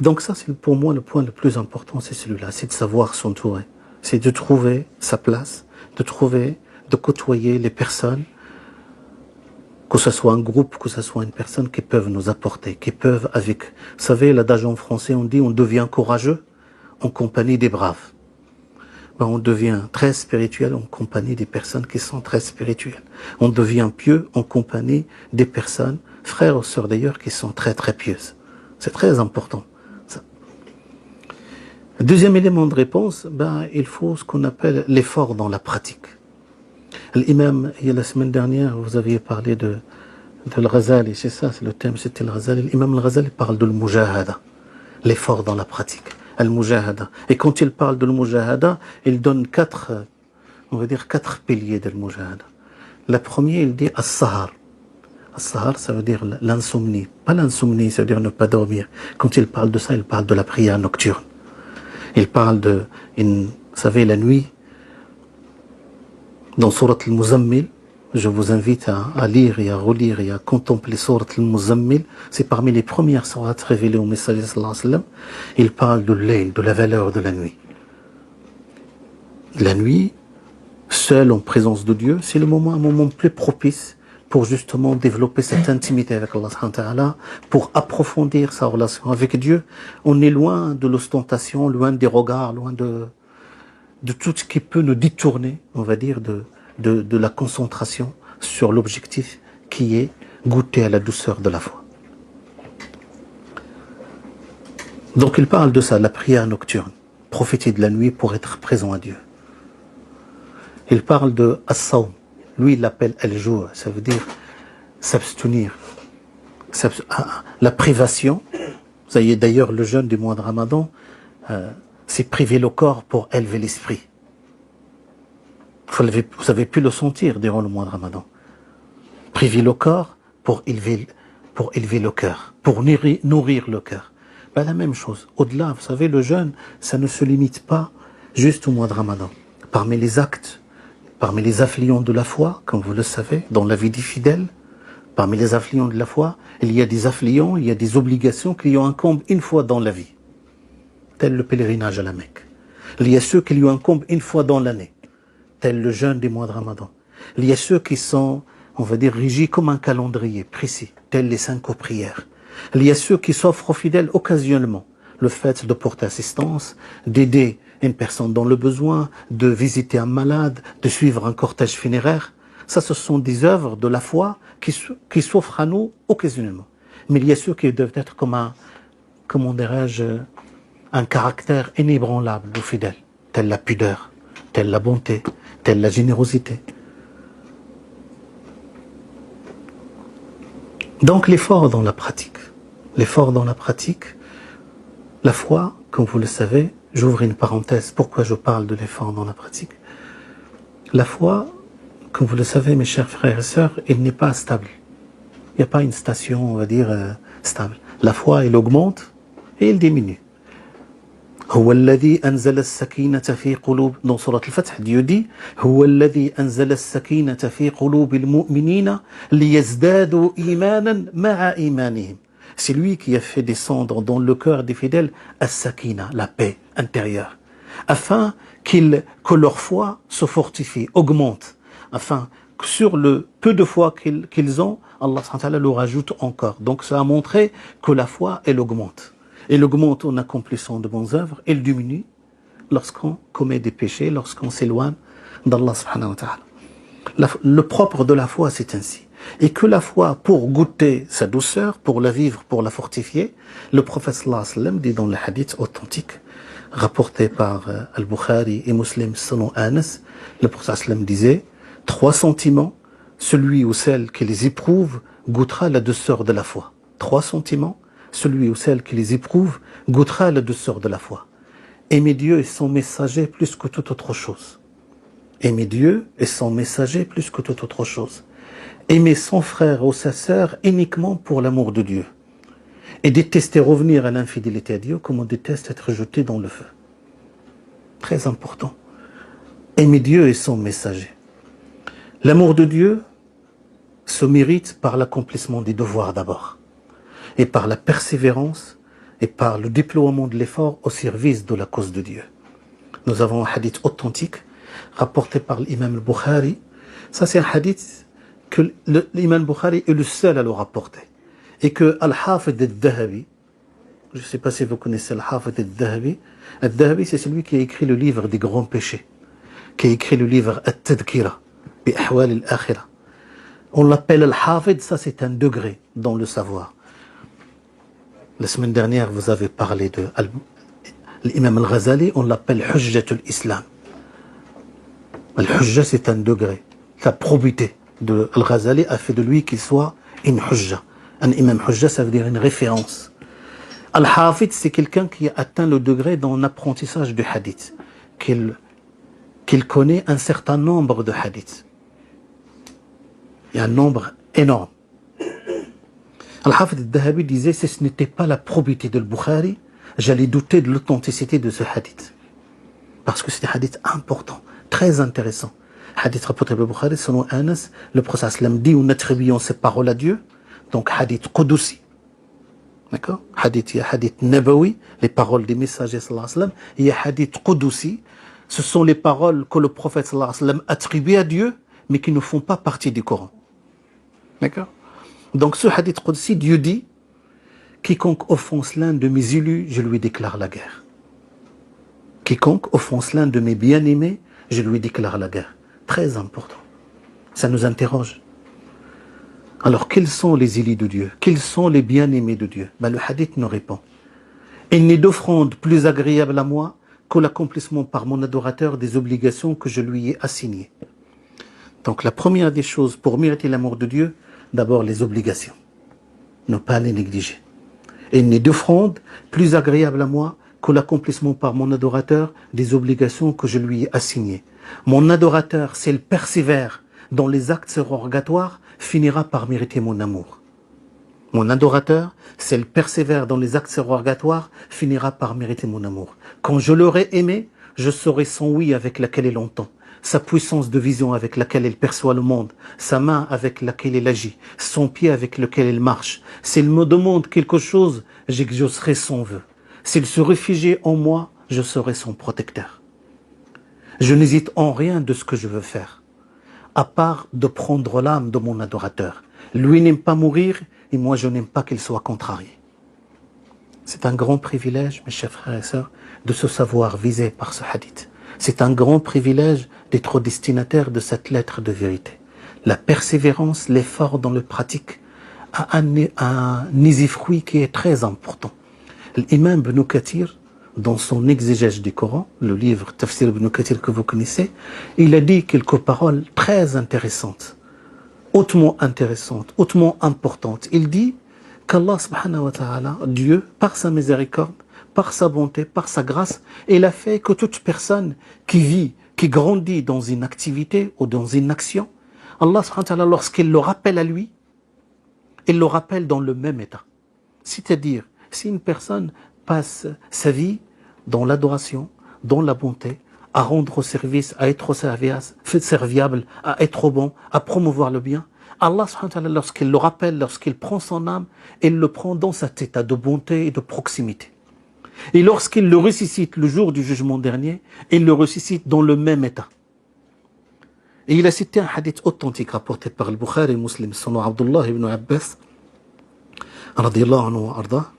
Donc ça, c'est pour moi le point le plus important, c'est celui-là, c'est de savoir s'entourer, c'est de trouver sa place, de côtoyer les personnes, que ce soit un groupe, que ce soit une personne qui peuvent nous apporter, qui peuvent avec... Vous savez, l'adage en français, on dit on devient courageux en compagnie des braves. Ben, on devient très spirituel en compagnie des personnes qui sont très spirituelles. On devient pieux en compagnie des personnes, frères ou sœurs d'ailleurs, qui sont très très pieuses. C'est très important. Ça. Deuxième élément de réponse, ben, il faut ce qu'on appelle l'effort dans la pratique. L'imam, il y a la semaine dernière, vous aviez parlé de Al-Ghazali, c'est ça, c'est le thème, c'était Al-Ghazali. L'imam Al-Ghazali parle de l'mujahada, l'effort dans la pratique. Al-Mujahada. Et quand il parle de l'Mujahada, il donne quatre piliers de l'Mujahada. Le premier, il dit As-Sahar. As-Sahar, ça veut dire l'insomnie. Pas l'insomnie, ça veut dire ne pas dormir. Quand il parle de ça, il parle de la prière nocturne. Il parle vous savez, la nuit, dans Surat Al-Muzammil, je vous invite à lire et à relire et à contempler Surat Al-Muzammil. C'est parmi les premières sourates révélées au messager sallallahu alayhi wa sallam. Il parle de l'ail, de la valeur de la nuit. La nuit, seule en présence de Dieu, c'est un moment plus propice pour justement développer cette intimité avec Allah subhanahu wa ta'ala, pour approfondir sa relation avec Dieu. On est loin de l'ostentation, loin des regards, loin de tout ce qui peut nous détourner, on va dire, de la concentration sur l'objectif qui est goûter à la douceur de la foi. Donc il parle de ça, la prière nocturne, profiter de la nuit pour être présent à Dieu. Il parle de as-sawm, lui il l'appelle al-jou', ça veut dire s'abstenir. La privation, ça y est d'ailleurs le jeûne du mois de Ramadan, c'est priver le corps pour élever l'esprit. Vous avez pu le sentir durant le mois de Ramadan. Priver le corps pour élever le cœur, pour nourrir le cœur. Ben, la même chose. Au-delà, vous savez, le jeûne, ça ne se limite pas juste au mois de Ramadan. Parmi les actes, parmi les affluents de la foi, comme vous le savez, dans la vie des fidèles, parmi les affluents de la foi, il y a des affluents, il y a des obligations qui en incombent une fois dans la vie. Tel le pèlerinage à la Mecque. Il y a ceux qui lui incombent une fois dans l'année, tel le jeûne des mois de Ramadan. Il y a ceux qui sont, on va dire, régis comme un calendrier précis, tel les 5 prières. Il y a ceux qui s'offrent aux fidèles occasionnellement. Le fait de porter assistance, d'aider une personne dans le besoin, de visiter un malade, de suivre un cortège funéraire. Ça, ce sont des œuvres de la foi qui s'offrent à nous occasionnellement. Mais il y a ceux qui doivent être comme un, comment dirais-je, un caractère inébranlable aux fidèles, telle la pudeur, telle la bonté, telle la générosité. Donc l'effort dans la pratique. L'effort dans la pratique, la foi, comme vous le savez, j'ouvre une parenthèse, pourquoi je parle de l'effort dans la pratique. La foi, comme vous le savez, mes chers frères et sœurs, elle n'est pas stable. Il n'y a pas une station, on va dire, stable. La foi, elle augmente et elle diminue. هو الذي أنزل السكينة في قلوب dans Surat al-Fath, Dieu dit هو الذي أنزل السكينة في قلوب المؤمنين ليزدادوا إيمانا مع إيمانهم. C'est lui qui a fait descendre dans le cœur des fidèles as-sakina, la paix intérieure, afin que leur foi se fortifie, augmente, afin que sur le peu de foi qu'ils ont, Allah subhanahu wa ta'ala leur ajoute encore. Donc ça a montré que la foi, elle augmente. Elle augmente en accomplissant de bonnes œuvres, elle diminue lorsqu'on commet des péchés, lorsqu'on s'éloigne d'Allah subhanahu wa ta'ala. Le propre de la foi, c'est ainsi. Et que la foi, pour goûter sa douceur, pour la vivre, pour la fortifier, le prophète sallallahu alayhi wa sallam dit dans le hadith authentique, rapporté par Al-Bukhari et Muslim selon Anas, le prophète sallallahu alayhi wa sallam disait, 3 sentiments, celui ou celle qui les éprouve goûtera la douceur de la foi. 3 sentiments, celui ou celle qui les éprouve goûtera la douceur de la foi. Aimer Dieu et son messager plus que toute autre chose. Aimer Dieu et son messager plus que toute autre chose. Aimer son frère ou sa sœur uniquement pour l'amour de Dieu. Et détester revenir à l'infidélité à Dieu comme on déteste être jeté dans le feu. Très important. Aimer Dieu et son messager. L'amour de Dieu se mérite par l'accomplissement des devoirs d'abord. Et par la persévérance et par le déploiement de l'effort au service de la cause de Dieu. Nous avons un hadith authentique rapporté par l'imam al-Bukhari. Ça, c'est un hadith que l'imam al-Bukhari est le seul à le rapporter. Et que Al-Hafid al-Dhahabi, je ne sais pas si vous connaissez Al-Hafid al-Dhahabi, Al-Dhahabi, c'est celui qui a écrit le livre des grands péchés, qui a écrit le livre At-Tadkira, bi Ahwal al-Akhira. On l'appelle Al-Hafid, ça c'est un degré dans le savoir. La semaine dernière, vous avez parlé de l'imam al-Ghazali, on l'appelle Hujjatul Islam. Al-Hujja, c'est un degré. La probité de al-Ghazali a fait de lui qu'il soit une Hujja. Un imam Hujja, ça veut dire une référence. Al-Hafid, c'est quelqu'un qui a atteint le degré dans l'apprentissage du hadith, qu'il connaît un certain nombre de hadiths. Il y a un nombre énorme. Al-Hafid al-Dhahabi disait, si ce n'était pas la probité de Bukhari, j'allais douter de l'authenticité de ce hadith. Parce que c'est un hadith important, très intéressant. Hadith rapporté par Bukhari, selon Anas, le prophète sallam dit, nous attribuons ces paroles à Dieu. Donc hadith Qudusi. D'accord? Hadith, il y a hadith Nabawi, les paroles des messagers sallallahu alayhi wa sallam. Il y a hadith Qudusi. Ce sont les paroles que le prophète sallallahu alayhi wa sallam attribue à Dieu, mais qui ne font pas partie du Coran. D'accord? Donc ce hadith Qudsi, Dieu dit, quiconque offense l'un de mes élus, je lui déclare la guerre. Quiconque offense l'un de mes bien-aimés, je lui déclare la guerre. Très important. Ça nous interroge. Alors, quels sont les élus de Dieu? Quels sont les bien-aimés de Dieu? Le hadith nous répond. Il n'est d'offrande plus agréable à moi que l'accomplissement par mon adorateur des obligations que je lui ai assignées. Donc, la première des choses pour mériter l'amour de Dieu, d'abord les obligations. Ne pas les négliger. Il n'est d'offrande plus agréable à moi que l'accomplissement par mon adorateur des obligations que je lui ai assignées. Mon adorateur, s'il persévère dans les actes surrogatoires, finira par mériter mon amour. Mon adorateur, s'il persévère dans les actes surrogatoires, finira par mériter mon amour. Quand je l'aurai aimé, je saurai son oui avec laquelle il entend, sa puissance de vision avec laquelle il perçoit le monde, sa main avec laquelle il agit, son pied avec lequel il marche. S'il me demande quelque chose, j'exaucerai son vœu. S'il se réfugie en moi, je serai son protecteur. Je n'hésite en rien de ce que je veux faire, à part de prendre l'âme de mon adorateur. Lui n'aime pas mourir et moi je n'aime pas qu'il soit contrarié. C'est un grand privilège, mes chers frères et sœurs, de se savoir visé par ce hadith. C'est un grand privilège d'être destinataire de cette lettre de vérité. La persévérance, l'effort dans le pratique a un usufruit qui est très important. L'imam Ibn Kathir, dans son exégèse du Coran, le livre Tafsir Ibn Kathir que vous connaissez, il a dit quelques paroles très intéressantes, hautement importantes. Il dit qu'Allah subhanahu wa ta'ala, Dieu, par sa miséricorde, par sa bonté, par sa grâce, il a fait que toute personne qui vit, qui grandit dans une activité ou dans une action, Allah subhanahu wa ta'ala, lorsqu'il le rappelle à lui, il le rappelle dans le même état. C'est-à-dire, si une personne passe sa vie dans l'adoration, dans la bonté, à rendre service, à être serviable, à être bon, à promouvoir le bien, Allah subhanahu wa ta'ala, lorsqu'il le rappelle, lorsqu'il prend son âme, il le prend dans cet état de bonté et de proximité. Et lorsqu'il le ressuscite le jour du jugement dernier, il le ressuscite dans le même état. Et il a cité un hadith authentique rapporté par le Bukhari et Muslim, son nom Abdullah ibn Abbas, radiyallahu anhu wa arda.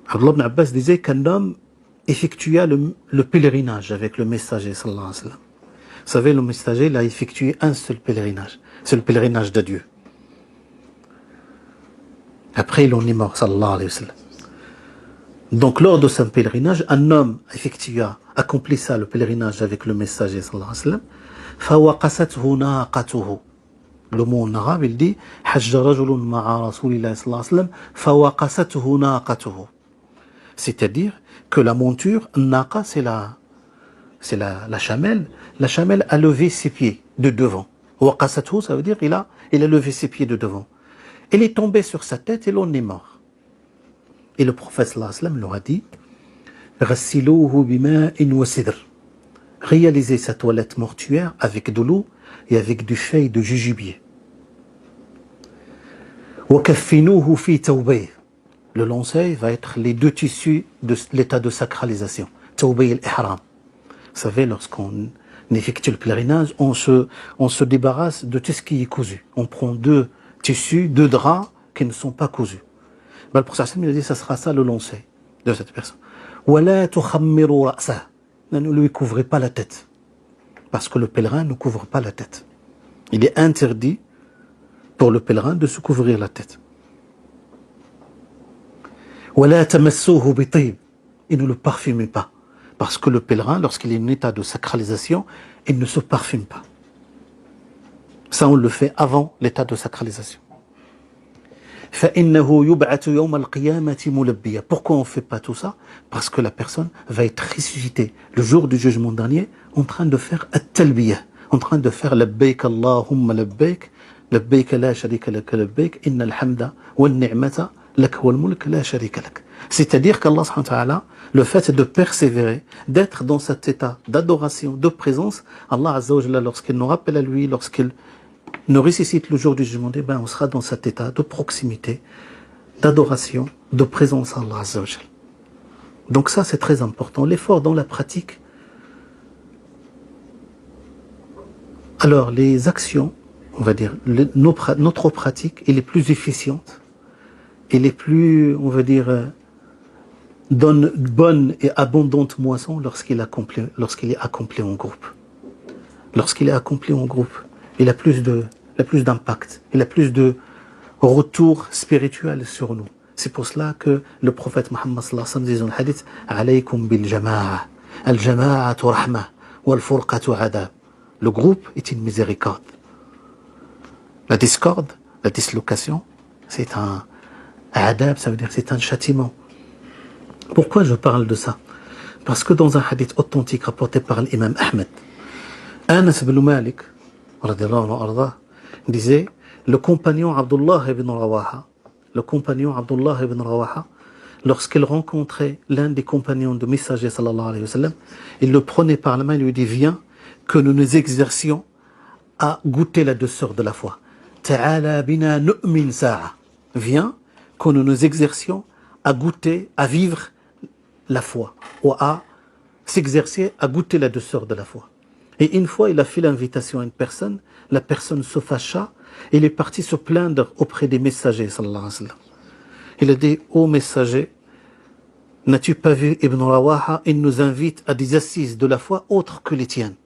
Abdullah ibn Abbas disait qu'un homme effectua le pèlerinage avec le messager sallallahu alayhi wa sallam. Vous savez, le messager, il a effectué un seul pèlerinage. C'est le pèlerinage de Dieu. Après, il en est mort, sallallahu alayhi wa sallam. Donc, lors de ce pèlerinage, un homme accomplit ça, le pèlerinage avec le messager, sallallahu alayhi wa sallam. فَوَقَسَتْهُ نَاقَتُهُ. Le mot en arabe, il dit حَجَّ رَجُلٌ مَعَ رَسُولِ اللَّهِ صلى الله عليه وسلم فَوَقَسَتْهُ نَاقَتُهُ. C'est-à-dire que la monture, naqa, c'est la chamelle. La chamelle a levé ses pieds de devant. Waqasathu, ça veut dire il a levé ses pieds de devant. Elle est tombée sur sa tête et l'on est mort. Et le prophète sallallahu alayhi wa sallam leur a dit Ghassiluhu bima'in wa sidr. Réalisez sa toilette mortuaire avec de l'eau et avec du feuille de jujubier. Wa kaffinuhu fi tawbayh. Le linceul va être les deux tissus de l'état de sacralisation. Tawbayh al-ihram. Vous savez, lorsqu'on effectue le pèlerinage, on se débarrasse de tout ce qui est cousu. On prend deux tissus, deux draps qui ne sont pas cousus. Le prophète il a dit, ça sera ça le linceul de cette personne. وَلَا تُخَمِّرُوا رَأْسَهُ. Ne lui couvrez pas la tête. Parce que le pèlerin ne couvre pas la tête. Il est interdit pour le pèlerin de se couvrir la tête. وَلَا تَمَسُّوهُ بِطِيبٍ. Et ne le parfumez pas. Parce que le pèlerin, lorsqu'il est en état de sacralisation, il ne se parfume pas. Ça, on le fait avant l'état de sacralisation. فَإِنَّهُ يُبْعَثُ يَوْمَ الْقِيَامَةِ مُلَبِّيًا. Pourquoi on ne fait pas tout ça? Parce que la personne va être ressuscitée le jour du jugement dernier en train de faire at-talbiyah, en train de faire labbayk Allahumma labbayk, labbayk la sharika lak labbayk, innal hamda wal ni'mata lak wal mulk la sharika lak. C'est-à-dire qu'Allah subhanahu wa ta'ala, le fait de persévérer, d'être dans cet état d'adoration, de présence, Allah azza wa jalla, lorsqu'il nous rappelle à lui, lorsqu'il nous ressuscite le jour du jugement, on sera dans cet état de proximité, d'adoration, de présence à Allah azza wa jalla. Donc ça, c'est très important. L'effort dans la pratique. Alors, les actions, on va dire, notre pratique, elle est plus efficiente, elle est plus, on va dire, donne bonne et abondante moisson lorsqu'il est accompli en groupe. Lorsqu'il est accompli en groupe, il a plus d'impact, il a plus de retour spirituel sur nous. C'est pour cela que le prophète Muhammad sallallahu alayhi wa sallam dit dans le hadith Alaykum bil jama'a, al jama'atu rahma, wal furqatu adab. Le groupe est une miséricorde. La discorde, la dislocation, c'est un adab, ça veut dire c'est un châtiment. Pourquoi je parle de ça? Parce que dans un hadith authentique rapporté par l'imam Ahmed, Anas ibn Malik, radiyallahu anhu, disait, le compagnon Abdullah ibn Rawaha, lorsqu'il rencontrait l'un des compagnons du messager sallallahu alayhi wa sallam, il le prenait par la main et lui dit, viens, que nous nous exercions à goûter la douceur de la foi. Ta'ala bina nu'min sa'a. Viens, que nous nous exercions à goûter, à vivre la foi, ou à s'exercer à goûter la douceur de la foi. Et une fois, il a fait l'invitation à une personne, la personne se fâcha, et il est parti se plaindre auprès des messagers, sallallahu alayhi wa sallam. Il a dit, ô messager, n'as-tu pas vu Ibn Rawaha, il nous invite à des assises de la foi autres que les tiennes.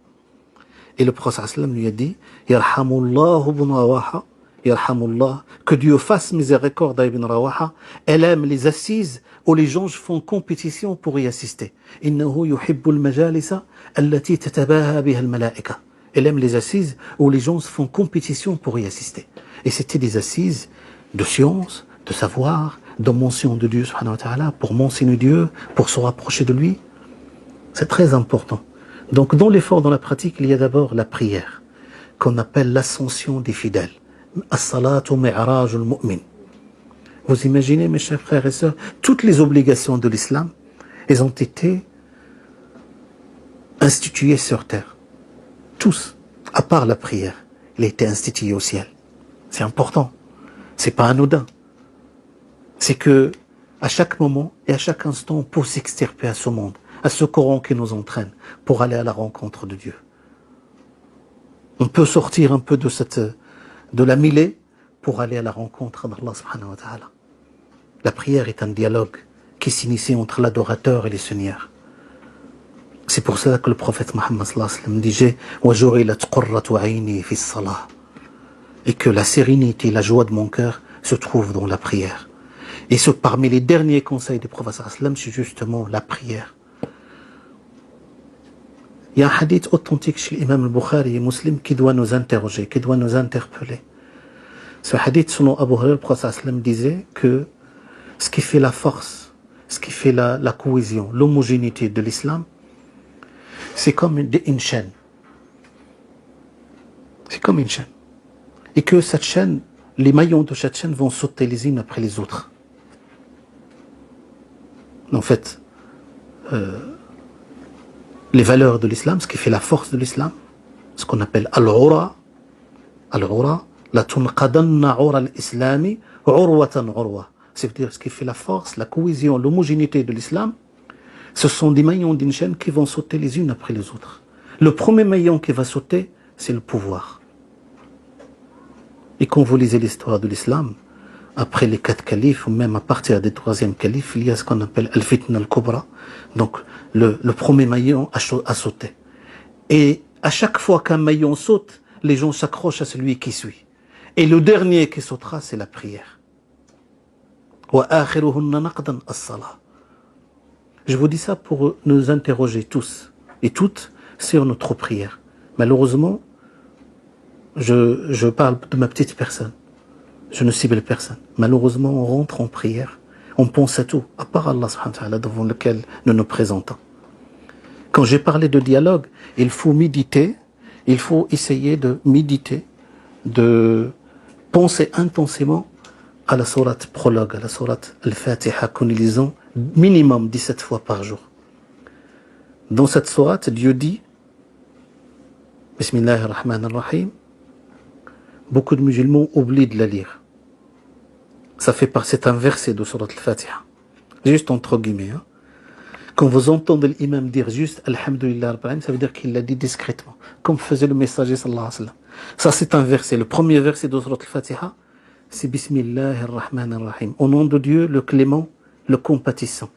Et le prophète sallam lui a dit, Yarhamullah ibn Rawaha, Yarhamullah, que Dieu fasse miséricorde à Ibn Rawaha, elle aime les assises où les gens font compétition pour y assister. Innahu yuhibbul majalisa allati tatabaha biha al-malaika. Elle aime les assises où les gens font compétition pour y assister. Et c'était des assises de science, de savoir, de mention de Dieu subhanahu wa ta'ala, pour mentionner Dieu, pour se rapprocher de lui. C'est très important. Donc dans l'effort, dans la pratique, il y a d'abord la prière, qu'on appelle l'ascension des fidèles. As-salatu mi'rajul mu'min. Vous imaginez, mes chers frères et sœurs, toutes les obligations de l'islam, elles ont été instituées sur terre. Tous, à part la prière, elle a été instituée au ciel. C'est important. C'est pas anodin. C'est que, à chaque moment et à chaque instant, on peut s'extirper à ce monde, à ce courant qui nous entraîne pour aller à la rencontre de Dieu. On peut sortir un peu de la mêlée pour aller à la rencontre d'Allah subhanahu wa ta'ala. La prière est un dialogue qui s'initie entre l'adorateur et les seigneurs. C'est pour cela que le prophète Mohammed sallallahu alayhi wa sallam disait وَجُعِلَتْ قُرَّةُ عَيْنِي فِي الصَّلَاةِ, et que la sérénité, la joie de mon cœur se trouve dans la prière. Et parmi les derniers conseils du prophète sallallahu alayhi wa sallam, c'est justement la prière. Il y a un hadith authentique chez l'imam al-Bukhari et Muslim qui doit nous interroger, qui doit nous interpeller. Ce hadith, selon Abu Hurairah, le prophète sallallahu alayhi wa sallam disait que ce qui fait la force, ce qui fait la cohésion, l'homogénéité de l'islam, c'est comme une chaîne. C'est comme une chaîne. Et que cette chaîne, les maillons de cette chaîne vont sauter les unes après les autres. En fait, les valeurs de l'islam, ce qui fait la force de l'islam, ce qu'on appelle al-ura, la tunqadanna ura al-islami urwatan urwa. C'est-à-dire ce qui fait la force, la cohésion, l'homogénéité de l'islam, ce sont des maillons d'une chaîne qui vont sauter les unes après les autres. Le premier maillon qui va sauter, c'est le pouvoir. Et quand vous lisez l'histoire de l'islam, après les 4 califes, ou même à partir des 3e califes, il y a ce qu'on appelle al-fitna al-kubra. Donc, le premier maillon a sauté. Et à chaque fois qu'un maillon saute, les gens s'accrochent à celui qui suit. Et le dernier qui sautera, c'est la prière. Je vous dis ça pour nous interroger tous et toutes sur notre prière. Malheureusement, je parle de ma petite personne. Je ne cible personne. Malheureusement, on rentre en prière. On pense à tout, à part Allah subhanahu wa ta'ala devant lequel nous nous présentons. Quand j'ai parlé de dialogue, il faut méditer, il faut essayer de méditer, de penser intensément à la sourate prologue, à la sourate al-Fatiha, que nous lisons minimum 17 fois par jour. Dans cette sourate, Dieu dit Bismillahirrahmanirrahim. Beaucoup de musulmans oublient de la lire. C'est un verset de sourate al-Fatiha. Juste entre guillemets. Quand vous entendez l'imam dire juste Alhamdulillah Rabbil Alamin, ça veut dire qu'il l'a dit discrètement, comme faisait le messager sallallahu alayhi wa sallam. Ça, c'est un verset. Le premier verset de sourate al-Fatiha, c'est Bismillahirrahmanirrahim. Au nom de Dieu, le clément, le compatissant.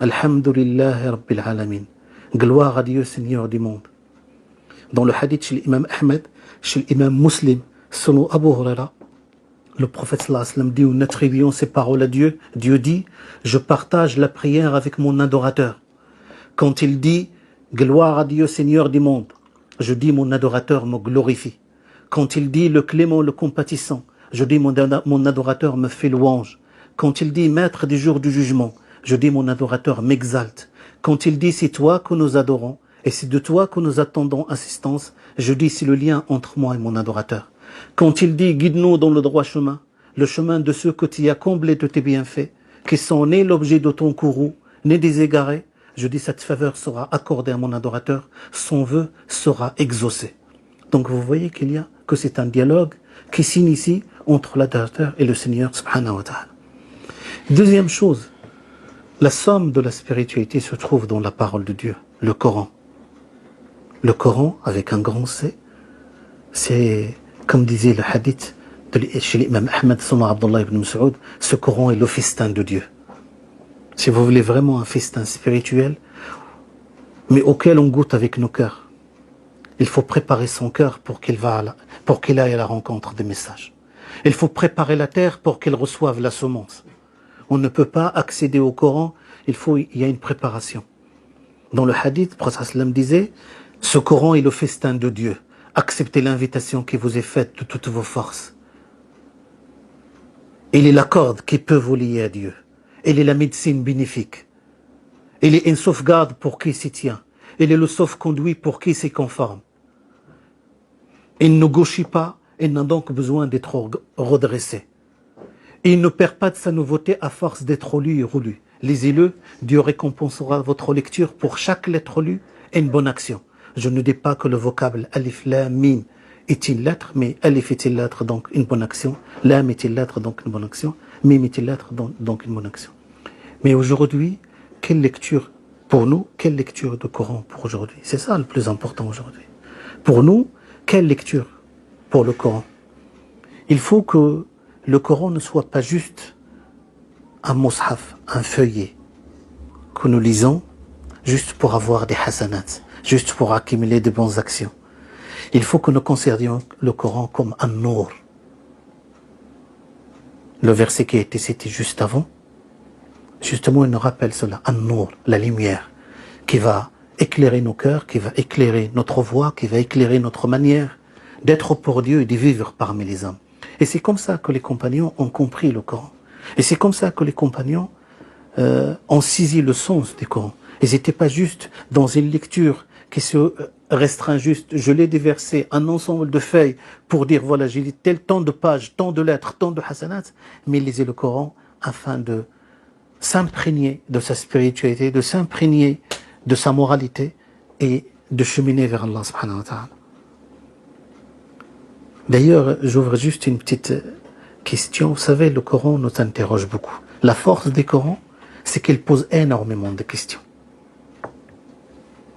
Alhamdulillah Rabbil Alamin. Gloire à Dieu, Seigneur du monde. Dans le hadith chez l'imam Ahmed, chez l'imam Muslim, selon Abu Hurairah, le prophète sallallahu alayhi wa sallam dit, nous attribuons ces paroles à Dieu. Dieu dit, je partage la prière avec mon adorateur. Quand il dit, gloire à Dieu, Seigneur du monde, je dis, mon adorateur me glorifie. Quand il dit, le clément, le compatissant, je dis, mon adorateur me fait louange. Quand il dit, maître du jour du jugement, je dis, mon adorateur m'exalte. Quand il dit, c'est toi que nous adorons, et c'est de toi que nous attendons assistance, je dis, c'est le lien entre moi et mon adorateur. Quand il dit, guide-nous dans le droit chemin, le chemin de ceux que tu as comblés de tes bienfaits, qui sont nés l'objet de ton courroux, nés des égarés, je dis, cette faveur sera accordée à mon adorateur, son vœu sera exaucé. Donc vous voyez que c'est un dialogue qui s'initie entre l'adorateur et le Seigneur subhanahu wa ta'ala. Deuxième chose, La somme de la spiritualité se trouve dans la parole de Dieu, le Coran. Le Coran, avec un grand C, c'est, comme disait le hadith chez l'imam Ahmed Sallallahu Abdullah ibn Mas'ud, ce Coran est le festin de Dieu. Si vous voulez vraiment un festin spirituel, mais auquel on goûte avec nos cœurs, il faut préparer son cœur pour qu'il aille à la rencontre des messages. Il faut préparer la terre pour qu'elle reçoive la semence. On ne peut pas accéder au Coran, il y a une préparation. Dans le hadith, le prophète sallam disait, ce Coran est le festin de Dieu. Acceptez l'invitation qui vous est faite de toutes vos forces. Il est la corde qui peut vous lier à Dieu. Il est la médecine bénéfique. Il est une sauvegarde pour qui s'y tient. Il est le sauve-conduit pour qui s'y conforme. Il ne gauchit pas, il n'a donc besoin d'être redressé. Il ne perd pas de sa nouveauté à force d'être lu et relu. Lisez-le, Dieu récompensera votre lecture pour chaque lettre lue et une bonne action. Je ne dis pas que le vocable alif, lam, mim est une lettre, mais alif est une lettre, donc une bonne action. Lam est une lettre, donc une bonne action. Mim est une lettre, donc une bonne action. Mais aujourd'hui, quelle lecture pour nous, quelle lecture de Coran pour aujourd'hui? C'est ça le plus important aujourd'hui. Pour nous, quelle lecture pour le Coran? Il faut que le Coran ne soit pas juste un mushaf, un feuillet que nous lisons juste pour avoir des hasanats, juste pour accumuler de bonnes actions. Il faut que nous considérions le Coran comme un nour. Le verset qui a été cité juste avant, justement, il nous rappelle cela, un nour, la lumière, qui va éclairer nos cœurs, qui va éclairer notre voix, qui va éclairer notre manière d'être pour Dieu et de vivre parmi les hommes. Et c'est comme ça que les compagnons ont compris le Coran. Et c'est comme ça que les compagnons ont saisi le sens du Coran. Ils n'étaient pas juste dans une lecture qui se restreint juste, je l'ai déversé, un ensemble de feuilles pour dire, voilà, j'ai lu tel tant de pages, tant de lettres, tant de hasanats, mais ils lisaient le Coran afin de s'imprégner de sa spiritualité, de s'imprégner de sa moralité et de cheminer vers Allah subhanahu wa ta'ala. D'ailleurs, j'ouvre juste une petite question. Vous savez, le Coran nous interroge beaucoup. La force des Corans, c'est qu'il pose énormément de questions.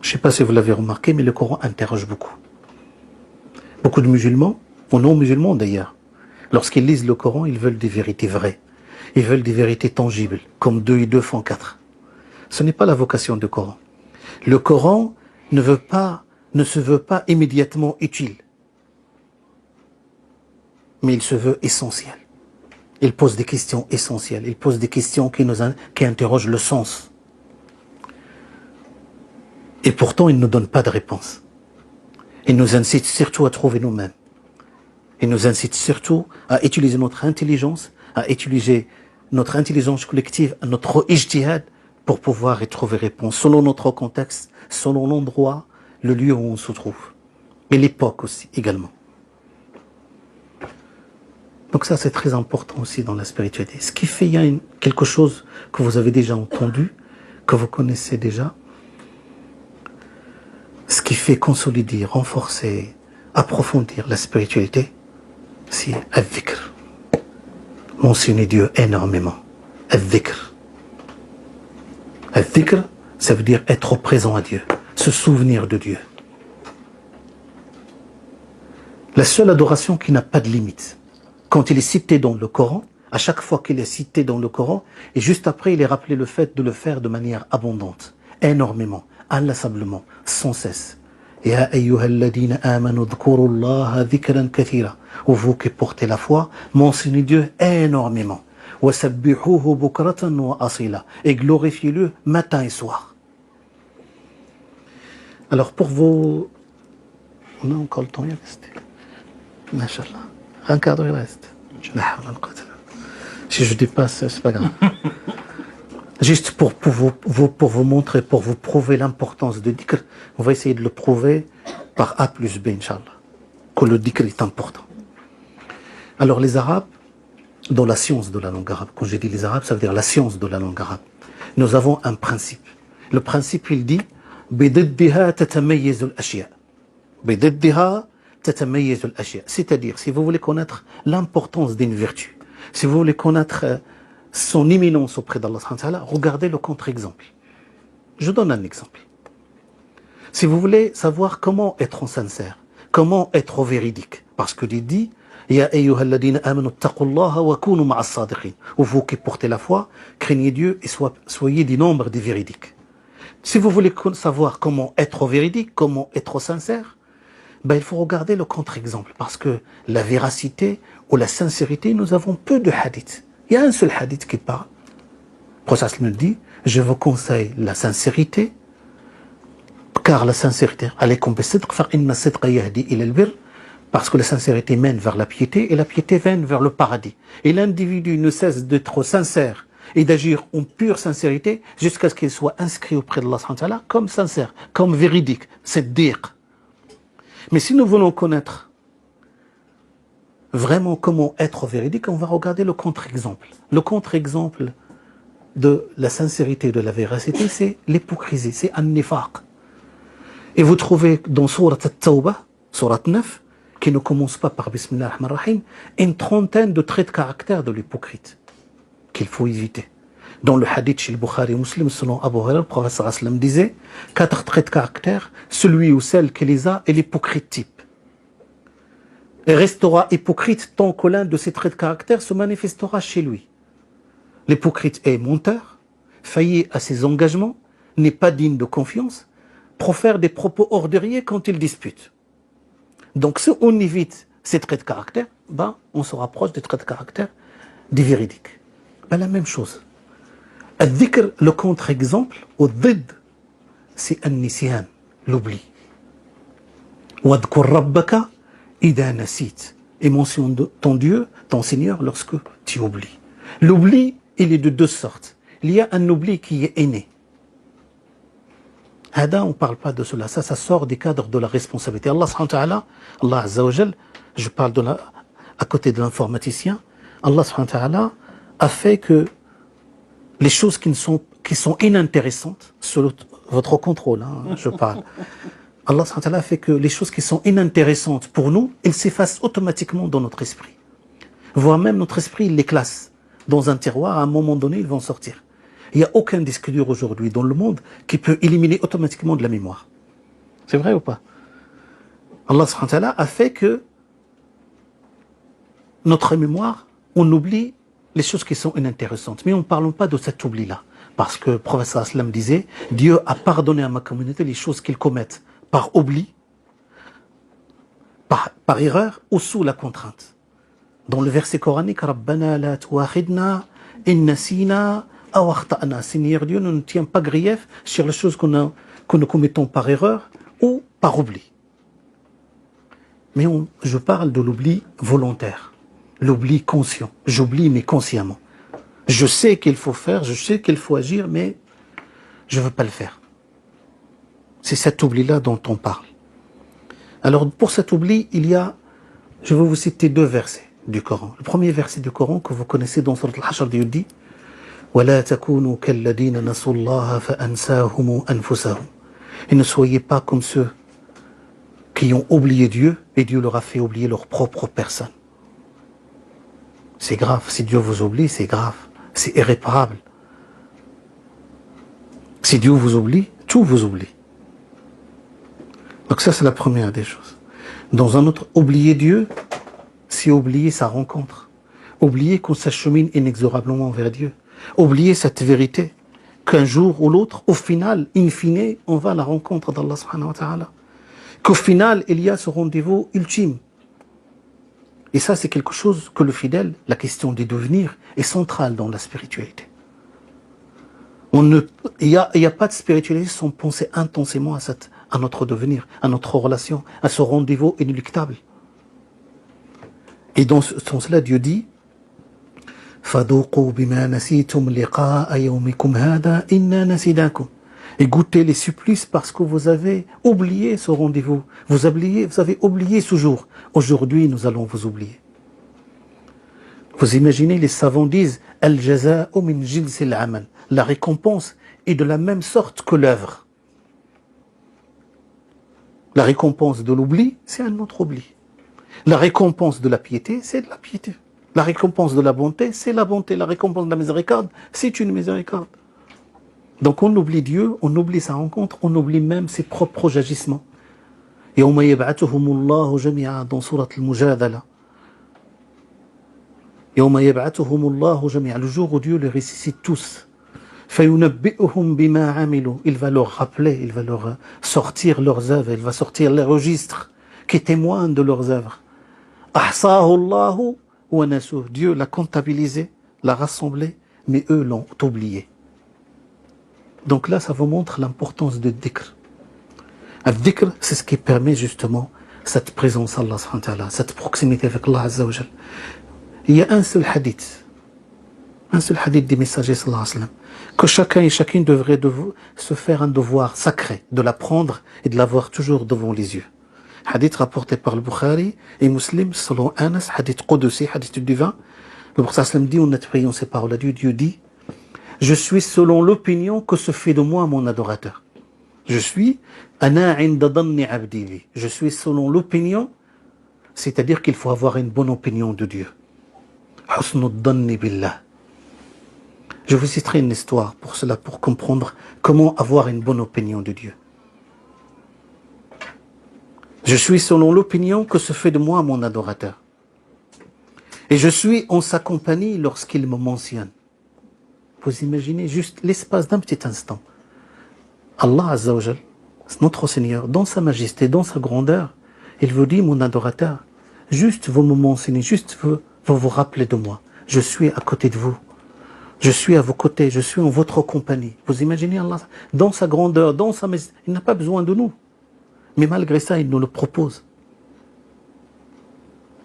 Je ne sais pas si vous l'avez remarqué, mais le Coran interroge beaucoup. Beaucoup de musulmans, ou non-musulmans d'ailleurs, lorsqu'ils lisent le Coran, ils veulent des vérités vraies. Ils veulent des vérités tangibles, comme 2 et 2 font 4. Ce n'est pas la vocation du Coran. Le Coran ne se veut pas immédiatement utile. Mais il se veut essentiel. Il pose des questions essentielles. Il pose des questions qui interrogent le sens. Et pourtant, il ne donne pas de réponse. Il nous incite surtout à trouver nous-mêmes. Il nous incite surtout à utiliser notre intelligence, à utiliser notre intelligence collective, notre ijtihad, pour pouvoir y trouver réponse, selon notre contexte, selon l'endroit, le lieu où on se trouve. Et l'époque aussi, également. Donc ça, c'est très important aussi dans la spiritualité. Ce qui fait, il y a quelque chose que vous avez déjà entendu, que vous connaissez déjà. Ce qui fait consolider, renforcer, approfondir la spiritualité, c'est al-dhikr. Mentionner Dieu énormément. Al-dhikr. Al-dhikr, ça veut dire être présent à Dieu, se souvenir de Dieu. La seule adoration qui n'a pas de limite. Quand il est cité dans le Coran, à chaque fois qu'il est cité dans le Coran, et juste après, il est rappelé le fait de le faire de manière abondante, énormément, inlassablement, sans cesse. Ya ayyuhalladhina amanu dhkurullaha dhikran kathira. Ou vous qui portez la foi, mentionnez Dieu énormément. Wa sabbihuhu bukratan wa asila. Et glorifiez-le matin et soir. Alors pour vos... On a encore le temps, il reste. Masha'Allah. Un quart d'heure il reste. Si je dépasse, c'est pas grave. Juste pour vous montrer, pour vous prouver l'importance du dhikr, on va essayer de le prouver par A plus B, Inch'Allah, que le dhikr est important. Alors les Arabes, dans la science de la langue arabe, quand j'ai dit les Arabes, ça veut dire la science de la langue arabe, nous avons un principe. Le principe, il dit بِضِدِّهَا تَتَمَيَّزُ الْأَشْيَاء بِضِدِّهَا تَتَمَيَّزُ الْأَشْيَاء. C'est-à-dire, si vous voulez connaître l'importance d'une vertu, si vous voulez connaître son imminence auprès d'Allah, regardez le contre-exemple. Je donne un exemple. Si vous voulez savoir comment être sincère, comment être véridique, parce que il dit Ya ayyuhalladhina amanu taqullaha wa kunu ma'as sadiqin. Vous qui portez la foi, craignez Dieu et soyez du nombre des véridiques. Si vous voulez savoir comment être véridique, comment être sincère, il faut regarder le contre-exemple, parce que la véracité ou la sincérité, nous avons peu de hadiths. Il y a un seul hadith qui parle. Le prophète me dit, je vous conseille la sincérité, car la sincérité, parce que la sincérité mène vers la piété et la piété mène vers le paradis. Et l'individu ne cesse d'être sincère et d'agir en pure sincérité jusqu'à ce qu'il soit inscrit auprès de Allah comme sincère, comme véridique, c'est dire. Mais si nous voulons connaître vraiment comment être véridique, on va regarder le contre-exemple. Le contre-exemple de la sincérité et de la véracité, c'est l'hypocrisie, c'est an-nifaq. Et vous trouvez dans Surat At-Tawbah, Surat 9, qui ne commence pas par Bismillah ar-Rahman ar-Rahim, une trentaine de traits de caractère de l'hypocrite qu'il faut éviter. Dans le hadith chez le Bukhari Muslim, selon Abu Hurairah, le prophète sallam disait 4 traits de caractère, celui ou celle qui les a est l'hypocrite type. Il restera hypocrite tant que l'un de ces traits de caractère se manifestera chez lui. L'hypocrite est menteur, faillit à ses engagements, n'est pas digne de confiance, profère des propos orduriers quand il dispute. Donc si on évite ces traits de caractère, on se rapproche des traits de caractère des véridiques. La même chose. Al-dhikr, le contre-exemple, au dhid, c'est an-nisyan, l'oubli. Wadhkur rabbaka idha nasit. Et mentionne ton Dieu, ton Seigneur, lorsque tu oublies. L'oubli, il est de deux sortes. Il y a un oubli qui est inné. On ne parle pas de cela. Ça sort des cadres de la responsabilité. Allah subhanahu wa ta'ala, Allah azza wa jal, je parle à côté de l'informaticien, Allah subhanahu wa ta'ala a fait que les choses qui sont inintéressantes, sous votre contrôle, je parle. Allah subhanahu wa ta'ala a fait que les choses qui sont inintéressantes pour nous, elles s'effacent automatiquement dans notre esprit. Voire même notre esprit, il les classe dans un tiroir, à un moment donné, ils vont sortir. Il n'y a aucun disque dur aujourd'hui dans le monde qui peut éliminer automatiquement de la mémoire. C'est vrai ou pas? Allah subhanahu wa ta'ala a fait que notre mémoire, on oublie les choses qui sont inintéressantes. Mais on ne parle pas de cet oubli-là. Parce que le prophète sallallahu alayhi wa sallam disait, Dieu a pardonné à ma communauté les choses qu'ils commettent par oubli, par erreur ou sous la contrainte. Dans le verset coranique, Rabbana la tuakhidna in nasina. Seigneur Dieu ne nous tient pas grief sur les choses que nous commettons par erreur ou par oubli. Mais je parle de l'oubli volontaire, l'oubli conscient. J'oublie mais consciemment. Je sais qu'il faut faire, je sais qu'il faut agir, mais je ne veux pas le faire. C'est cet oubli-là dont on parle. Alors pour cet oubli, je vais vous citer 2 versets du Coran. Le premier verset du Coran que vous connaissez dans Surat Al-Hashr, Dieu dit وَلَا تَكُونُوا كَالَّذِينَ نَسُوا اللَّهَ فَأَنْسَاهُمْ أَنفُسَهُمْ. Et ne soyez pas comme ceux qui ont oublié Dieu et Dieu leur a fait oublier leur propre personne. C'est grave. Si Dieu vous oublie, c'est grave. C'est irréparable. Si Dieu vous oublie, tout vous oublie. Donc ça, c'est la première des choses. Dans un autre, oublier Dieu, c'est oublier sa rencontre. Oublier qu'on s'achemine inexorablement vers Dieu. Oublier cette vérité, qu'un jour ou l'autre, au final, in fine, on va à la rencontre d'Allah subhanahu wa ta'ala. Qu'au final, il y a ce rendez-vous ultime. Et ça, c'est quelque chose que le fidèle, la question du devenir, est centrale dans la spiritualité. Il n'y a pas de spiritualité sans penser intensément à notre devenir, à notre relation, à ce rendez-vous inéluctable. Et dans ce sens-là, Dieu dit فَذُوقُوا بِمَا نَسِيتُمْ لِقَاءَ يَوْمِكُمْ هَذَا إِنَّا نَسِينَاكُمْ. Et goûtez les supplices parce que vous avez oublié ce rendez-vous. Vous avez oublié ce jour. Aujourd'hui, nous allons vous oublier. Vous imaginez, les savants disent Al-jaza'u min jinsil amal. La récompense est de la même sorte que l'œuvre. La récompense de l'oubli, c'est un autre oubli. La récompense de la piété, c'est de la piété. La récompense de la bonté, c'est la bonté. La récompense de la miséricorde, c'est une miséricorde. Donc on oublie Dieu, on oublie sa rencontre, on oublie même ses propres agissements. يوم يبعثهم الله جميعا dans sourate al-Mujadala. يوم يبعثهم الله جميعا, le jour où Dieu les ressuscite tous. فينبئهم بما عملوا, il va leur rappeler, il va leur sortir leurs œuvres, il va sortir les registres qui témoignent de leurs œuvres. أحصاه الله ونسوه, Dieu l'a comptabilisé, l'a rassemblé, mais eux l'ont oublié. Donc là, ça vous montre l'importance de dhikr. Al-dhikr, c'est ce qui permet justement cette présence Allah subhanahu wa ta'ala, cette proximité avec Allah azza wa jal. Il y a un seul hadith des messagers sallallahu alayhi wa sallam, que chacun et chacune devrait se faire un devoir sacré, de l'apprendre et de l'avoir toujours devant les yeux. Hadith rapporté par le Bukhari et Muslim, selon Anas, hadith Qudusi, hadith divin. Le prophète sallallahu alayhi wa sallam dit, on est priant ces paroles, Dieu dit, je suis selon l'opinion que se fait de moi mon adorateur. Je suis selon l'opinion, c'est-à-dire qu'il faut avoir une bonne opinion de Dieu. Je vous citerai une histoire pour cela, pour comprendre comment avoir une bonne opinion de Dieu. Je suis selon l'opinion que se fait de moi mon adorateur. Et je suis en sa compagnie lorsqu'il me mentionne. Vous imaginez juste l'espace d'un petit instant. Allah Azza wa Jal, notre Seigneur, dans sa majesté, dans sa grandeur, il vous dit, mon adorateur, juste vous me mentionnez, juste vous rappeler de moi. Je suis à côté de vous. Je suis à vos côtés, je suis en votre compagnie. Vous imaginez Allah, dans sa grandeur, dans sa majesté, il n'a pas besoin de nous. Mais malgré ça, il nous le propose.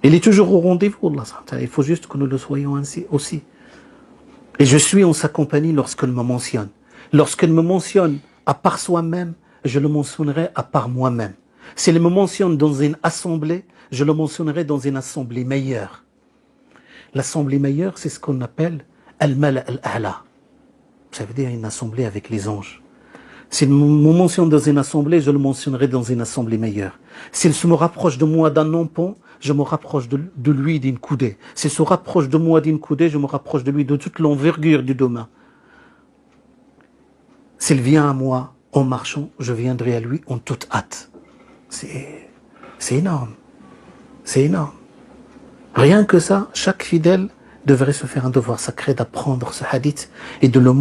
Il est toujours au rendez-vous, Allah. Il faut juste que nous le soyons ainsi aussi. Et je suis en sa compagnie lorsqu'il me mentionne. Lorsqu'il me mentionne à part soi-même, je le mentionnerai à part moi-même. S'il me mentionne dans une assemblée, je le mentionnerai dans une assemblée meilleure. L'assemblée meilleure, c'est ce qu'on appelle Al-Mala al-A'la. Ça veut dire une assemblée avec les anges. S'il me mentionne dans une assemblée, je le mentionnerai dans une assemblée meilleure. S'il se me rapproche de moi d'un empan, je me rapproche de lui d'une coudée. S'il se rapproche de moi d'une coudée, je me rapproche de lui de toute l'envergure du domaine. S'il vient à moi en marchant, je viendrai à lui en toute hâte. C'est énorme. C'est énorme. Rien que ça, chaque fidèle devrait se faire un devoir sacré d'apprendre ce hadith et de le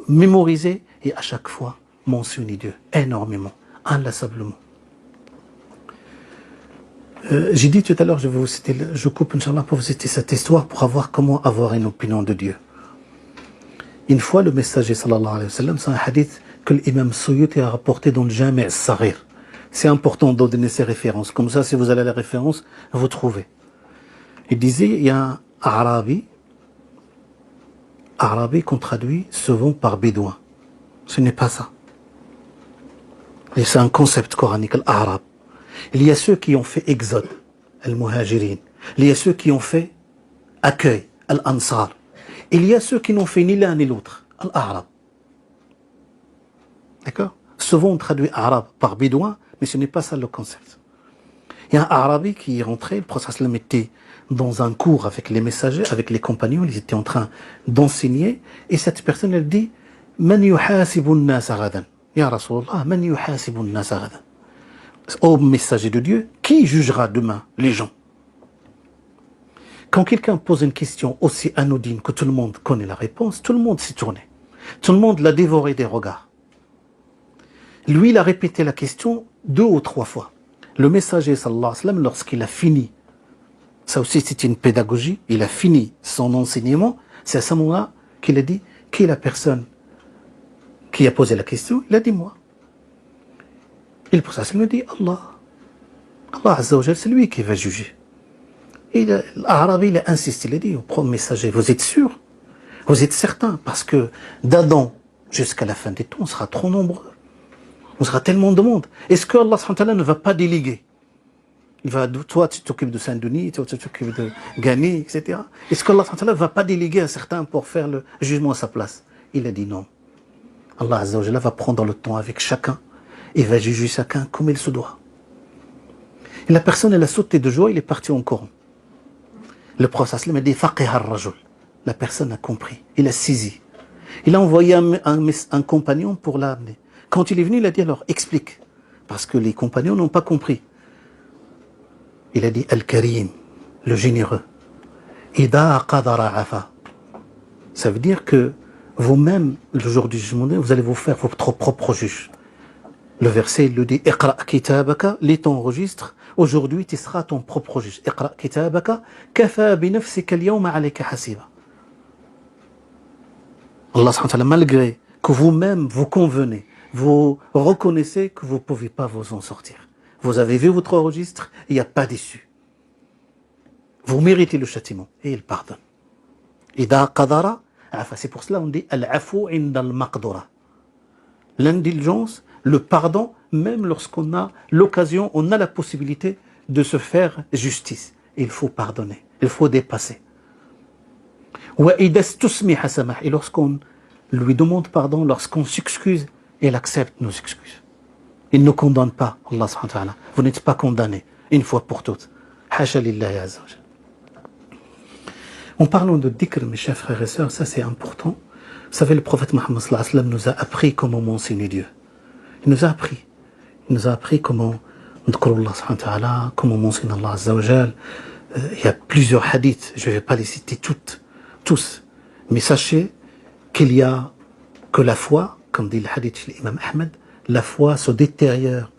mémoriser et à chaque fois mentionner Dieu énormément, inlassablement. J'ai dit tout à l'heure, je coupe Inch'Allah pour vous citer cette histoire pour avoir comment avoir une opinion de Dieu. Une fois, le messager sallallahu alayhi wa sallam, c'est un hadith que l'imam Suyuti a rapporté dans le Jami' al-Saghir. C'est important de donner ces références. Comme ça, si vous allez à la référence, vous trouvez. Il disait, il y a un Arabi qu'on traduit souvent par bédouin. Ce n'est pas ça. Et c'est un concept coranique, l'Arab. Il y a ceux qui ont fait exode, al-Muhajirin. Il y a ceux qui ont fait accueil, al-Ansar. Il y a ceux qui n'ont fait ni l'un ni l'autre, al-Arab. D'accord? Souvent on traduit Arab par bédouin, mais ce n'est pas ça le concept. Il y a un Arabi qui est rentré, le prophète sallam était dans un cours avec les messagers, avec les compagnons, ils étaient en train d'enseigner, et cette personne elle dit Man yuhasibu an-nasa ghadan. Ya Rasulallah, man yuhasibu an-nasa ghadan. Ô messager de Dieu, qui jugera demain les gens? Quand quelqu'un pose une question aussi anodine que tout le monde connaît la réponse, tout le monde s'est tourné. Tout le monde l'a dévoré des regards. Lui, il a répété la question 2 ou 3 fois. Le messager, sallallahu alayhi wa sallam, lorsqu'il a fini, ça aussi c'est une pédagogie, il a fini son enseignement, c'est à ce moment-là qu'il a dit, qui est la personne qui a posé la question? Il a dit moi. Et le prophète me dit Allah. Allah Azza wa Jal, c'est lui qui va juger. Et l'Arabi, il a insisté, il a dit au premier messager, vous êtes sûr? Vous êtes certain? Parce que d'Adam jusqu'à la fin des temps, on sera trop nombreux. On sera tellement de monde. Est-ce que Allah subhanahu wa ta'ala ne va pas déléguer? Il va, toi tu t'occupes de Saint-Denis, toi tu t'occupes de Gani, etc. Est-ce que Allah subhanahu wa ta'ala ne va pas déléguer à certains pour faire le jugement à sa place? Il a dit non. Allah Azza wa Jalla va prendre le temps avec chacun et va juger chacun comme il se doit. Et la personne, elle a sauté de joie, il est parti en courant. Le prophète a dit Faqiha ar-rajul. La personne a compris, il a saisi. Il a envoyé un compagnon pour l'amener. Quand il est venu, il a dit alors explique. Parce que les compagnons n'ont pas compris. Il a dit Al-Karim, le généreux. Ida qadara afa. Ça veut dire que vous-même, le jour du jugement, vous allez vous faire votre propre juge. Le verset, il le dit Iqra kitabaka, lis ton registre. Aujourd'hui, tu seras ton propre juge. Iqra kitabaka, kafa bi nafsika al-yawma alayka hasiba. Allah subhanahu wa ta'ala, malgré que vous-même vous convenez, vous reconnaissez que vous ne pouvez pas vous en sortir. Vous avez vu votre registre, il n'y a pas d'issue. Vous méritez le châtiment et il pardonne. Ida qadara afa. C'est pour cela qu'on dit al-afu inda al-maqdura. L'indulgence, le pardon, même lorsqu'on a l'occasion, on a la possibilité de se faire justice. Il faut pardonner, il faut dépasser. Et lorsqu'on lui demande pardon, lorsqu'on s'excuse, il accepte nos excuses. Il ne condamne pas, Allah subhanahu wa ta'ala. Vous n'êtes pas condamné, une fois pour toutes. Hasha lillahi azza wa jalla. En parlant de dhikr, mes chers frères et sœurs, ça c'est important. Vous savez, le prophète Mohammed sallallahu alayhi wa sallam nous a appris comment mentionner Dieu. Il nous a appris. Il nous a appris comment Allah subhanahu wa ta'ala, comment mentionner Allah azza wa jalla. Il y a plusieurs hadiths, je ne vais pas les citer tous. Mais sachez qu'il y a que la foi, comme dit le hadith de l'imam Ahmed, la foi se détériore,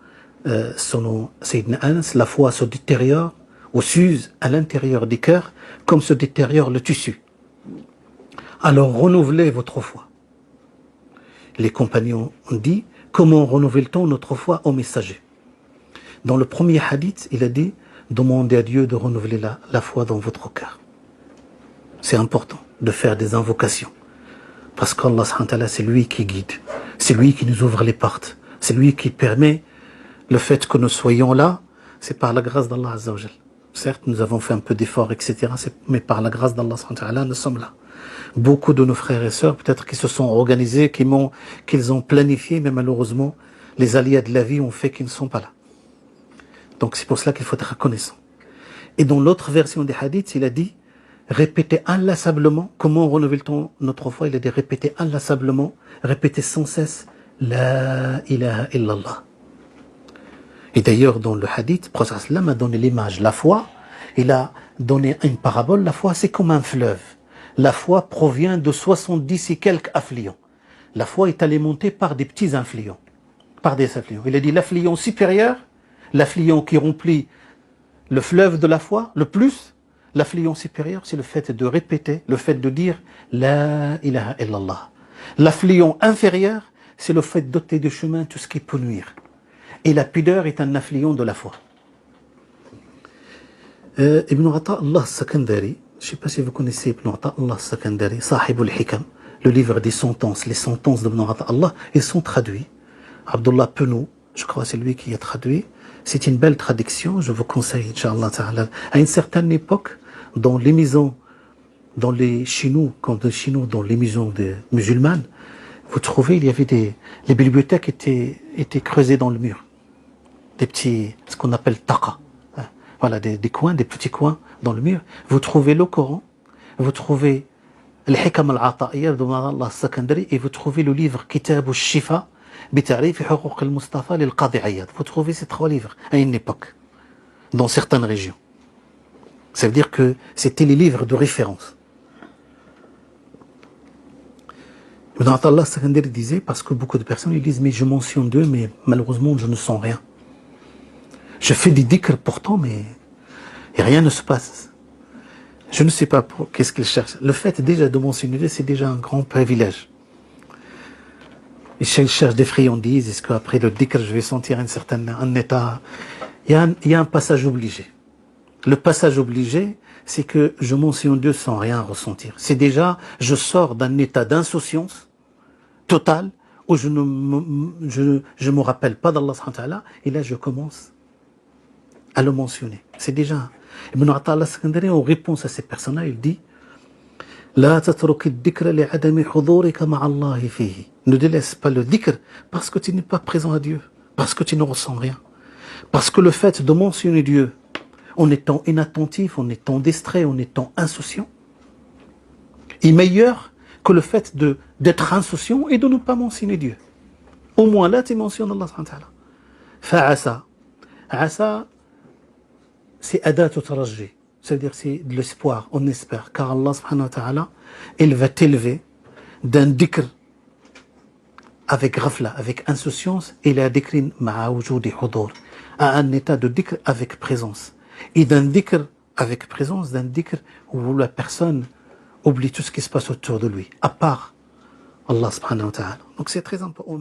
selon Sayyidina Anas, la foi se détériore ou s'use à l'intérieur du cœur comme se détériore le tissu. Alors renouvelez votre foi. Les compagnons ont dit, comment renouvelle-t-on notre foi au messager? Dans le premier hadith, il a dit, demandez à Dieu de renouveler la foi dans votre cœur. C'est important de faire des invocations. Parce qu'Allah subhanahu wa ta'ala, c'est lui qui guide. C'est lui qui nous ouvre les portes. C'est lui qui permet le fait que nous soyons là. C'est par la grâce d'Allah azza wa jal. Certes, nous avons fait un peu d'efforts, etc. Mais par la grâce d'Allah subhanahu wa ta'ala, nous sommes là. Beaucoup de nos frères et sœurs, peut-être qu'ils se sont organisés, qu'ils ont planifié, mais malheureusement, les aléas de la vie ont fait qu'ils ne sont pas là. Donc c'est pour cela qu'il faut être reconnaissant. Et dans l'autre version des hadiths, il a dit, répétez inlassablement, comment renouvelle-t-on notre foi? Il a dit, répétez inlassablement, répétez sans cesse, La ilaha illallah. Et d'ailleurs, dans le hadith, le prophète sallam a donné l'image, la foi, il a donné une parabole, la foi c'est comme un fleuve. La foi provient de 70 et quelques affluents. La foi est alimentée par des petits affluents. Il a dit l'affluent supérieur, l'affluent qui remplit le fleuve de la foi, le plus, l'affluent supérieur, c'est le fait de répéter, le fait de dire La ilaha illallah. L'affluent inférieur, c'est le fait d'ôter du chemin tout ce qui peut nuire. Et la pudeur est un affluent de la foi. Ibn Ata Allah Sakandari, je ne sais pas si vous connaissez Ibn Ata Allah Sakandari, Sahibul Hikam, le livre des sentences, les sentences d'Ibn Ata Allah, ils sont traduits. Abdullah Penou, je crois c'est lui qui a traduit. C'est une belle traduction, je vous conseille, Inch'Allah Ta'ala. À une certaine époque, dans les maisons, dans les chinous, dans les maisons musulmanes, vous trouvez, il y avait les bibliothèques étaient creusées dans le mur. Des petits, ce qu'on appelle taqa. Voilà, des coins, des petits coins dans le mur. Vous trouvez le Coran, vous trouvez al-Hikam al-Ata'iyya d'Allah Sakandari, et vous trouvez le livre Kitab al-Shifa, Bitarif Huquq al-Mustafa lil-Qadi Iyad. Vous trouvez ces trois livres à une époque, dans certaines régions. Ça veut dire que c'était les livres de référence. Ibn Allah Sakandari disait, parce que beaucoup de personnes ils disent, mais je mentionne Dieu, mais malheureusement je ne sens rien. Je fais des dhikr pourtant, mais et rien ne se passe. Je ne sais pas qu'est-ce qu'il cherche. Le fait déjà de mentionner Dieu, c'est déjà un grand privilège. Il cherche des friandises. Est-ce qu'après le dhikr, je vais sentir un état... Il y a un passage obligé. Le passage obligé, c'est que je mentionne Dieu sans rien ressentir. C'est déjà, je sors d'un état d'insouciance totale où je me rappelle pas d'Allah subhanahu wa ta'ala, et là je commence à le mentionner. C'est déjà... Ibn Ata Allah Sakandari, en réponse à ces personnes-là, il dit La tatruki dhikra li'adami hudurika ma'allahi fihi. Ne délaisse pas le dhikr parce que tu n'es pas présent à Dieu, parce que tu ne ressens rien. Parce que le fait de mentionner Dieu en étant inattentif, en étant distrait, en étant insouciant, est meilleur que le fait d'être insouciant et de ne pas mentionner Dieu. Au moins là, tu mentionnes Allah subhanahu wa ta'ala. Fa'asa. Asa, c'est adat tarajji. C'est-à-dire c'est de l'espoir, on espère. Car Allah subhanahu wa ta'ala, il va t'élever d'un dhikr avec ghafla, avec insouciance, et la dhikrin ma'a wujudi hudur, à un état de dhikr avec présence. Et d'un dhikr avec présence, d'un dhikr où la personne oublie tout ce qui se passe autour de lui, à part Allah subhanahu wa ta'ala. Donc c'est très important.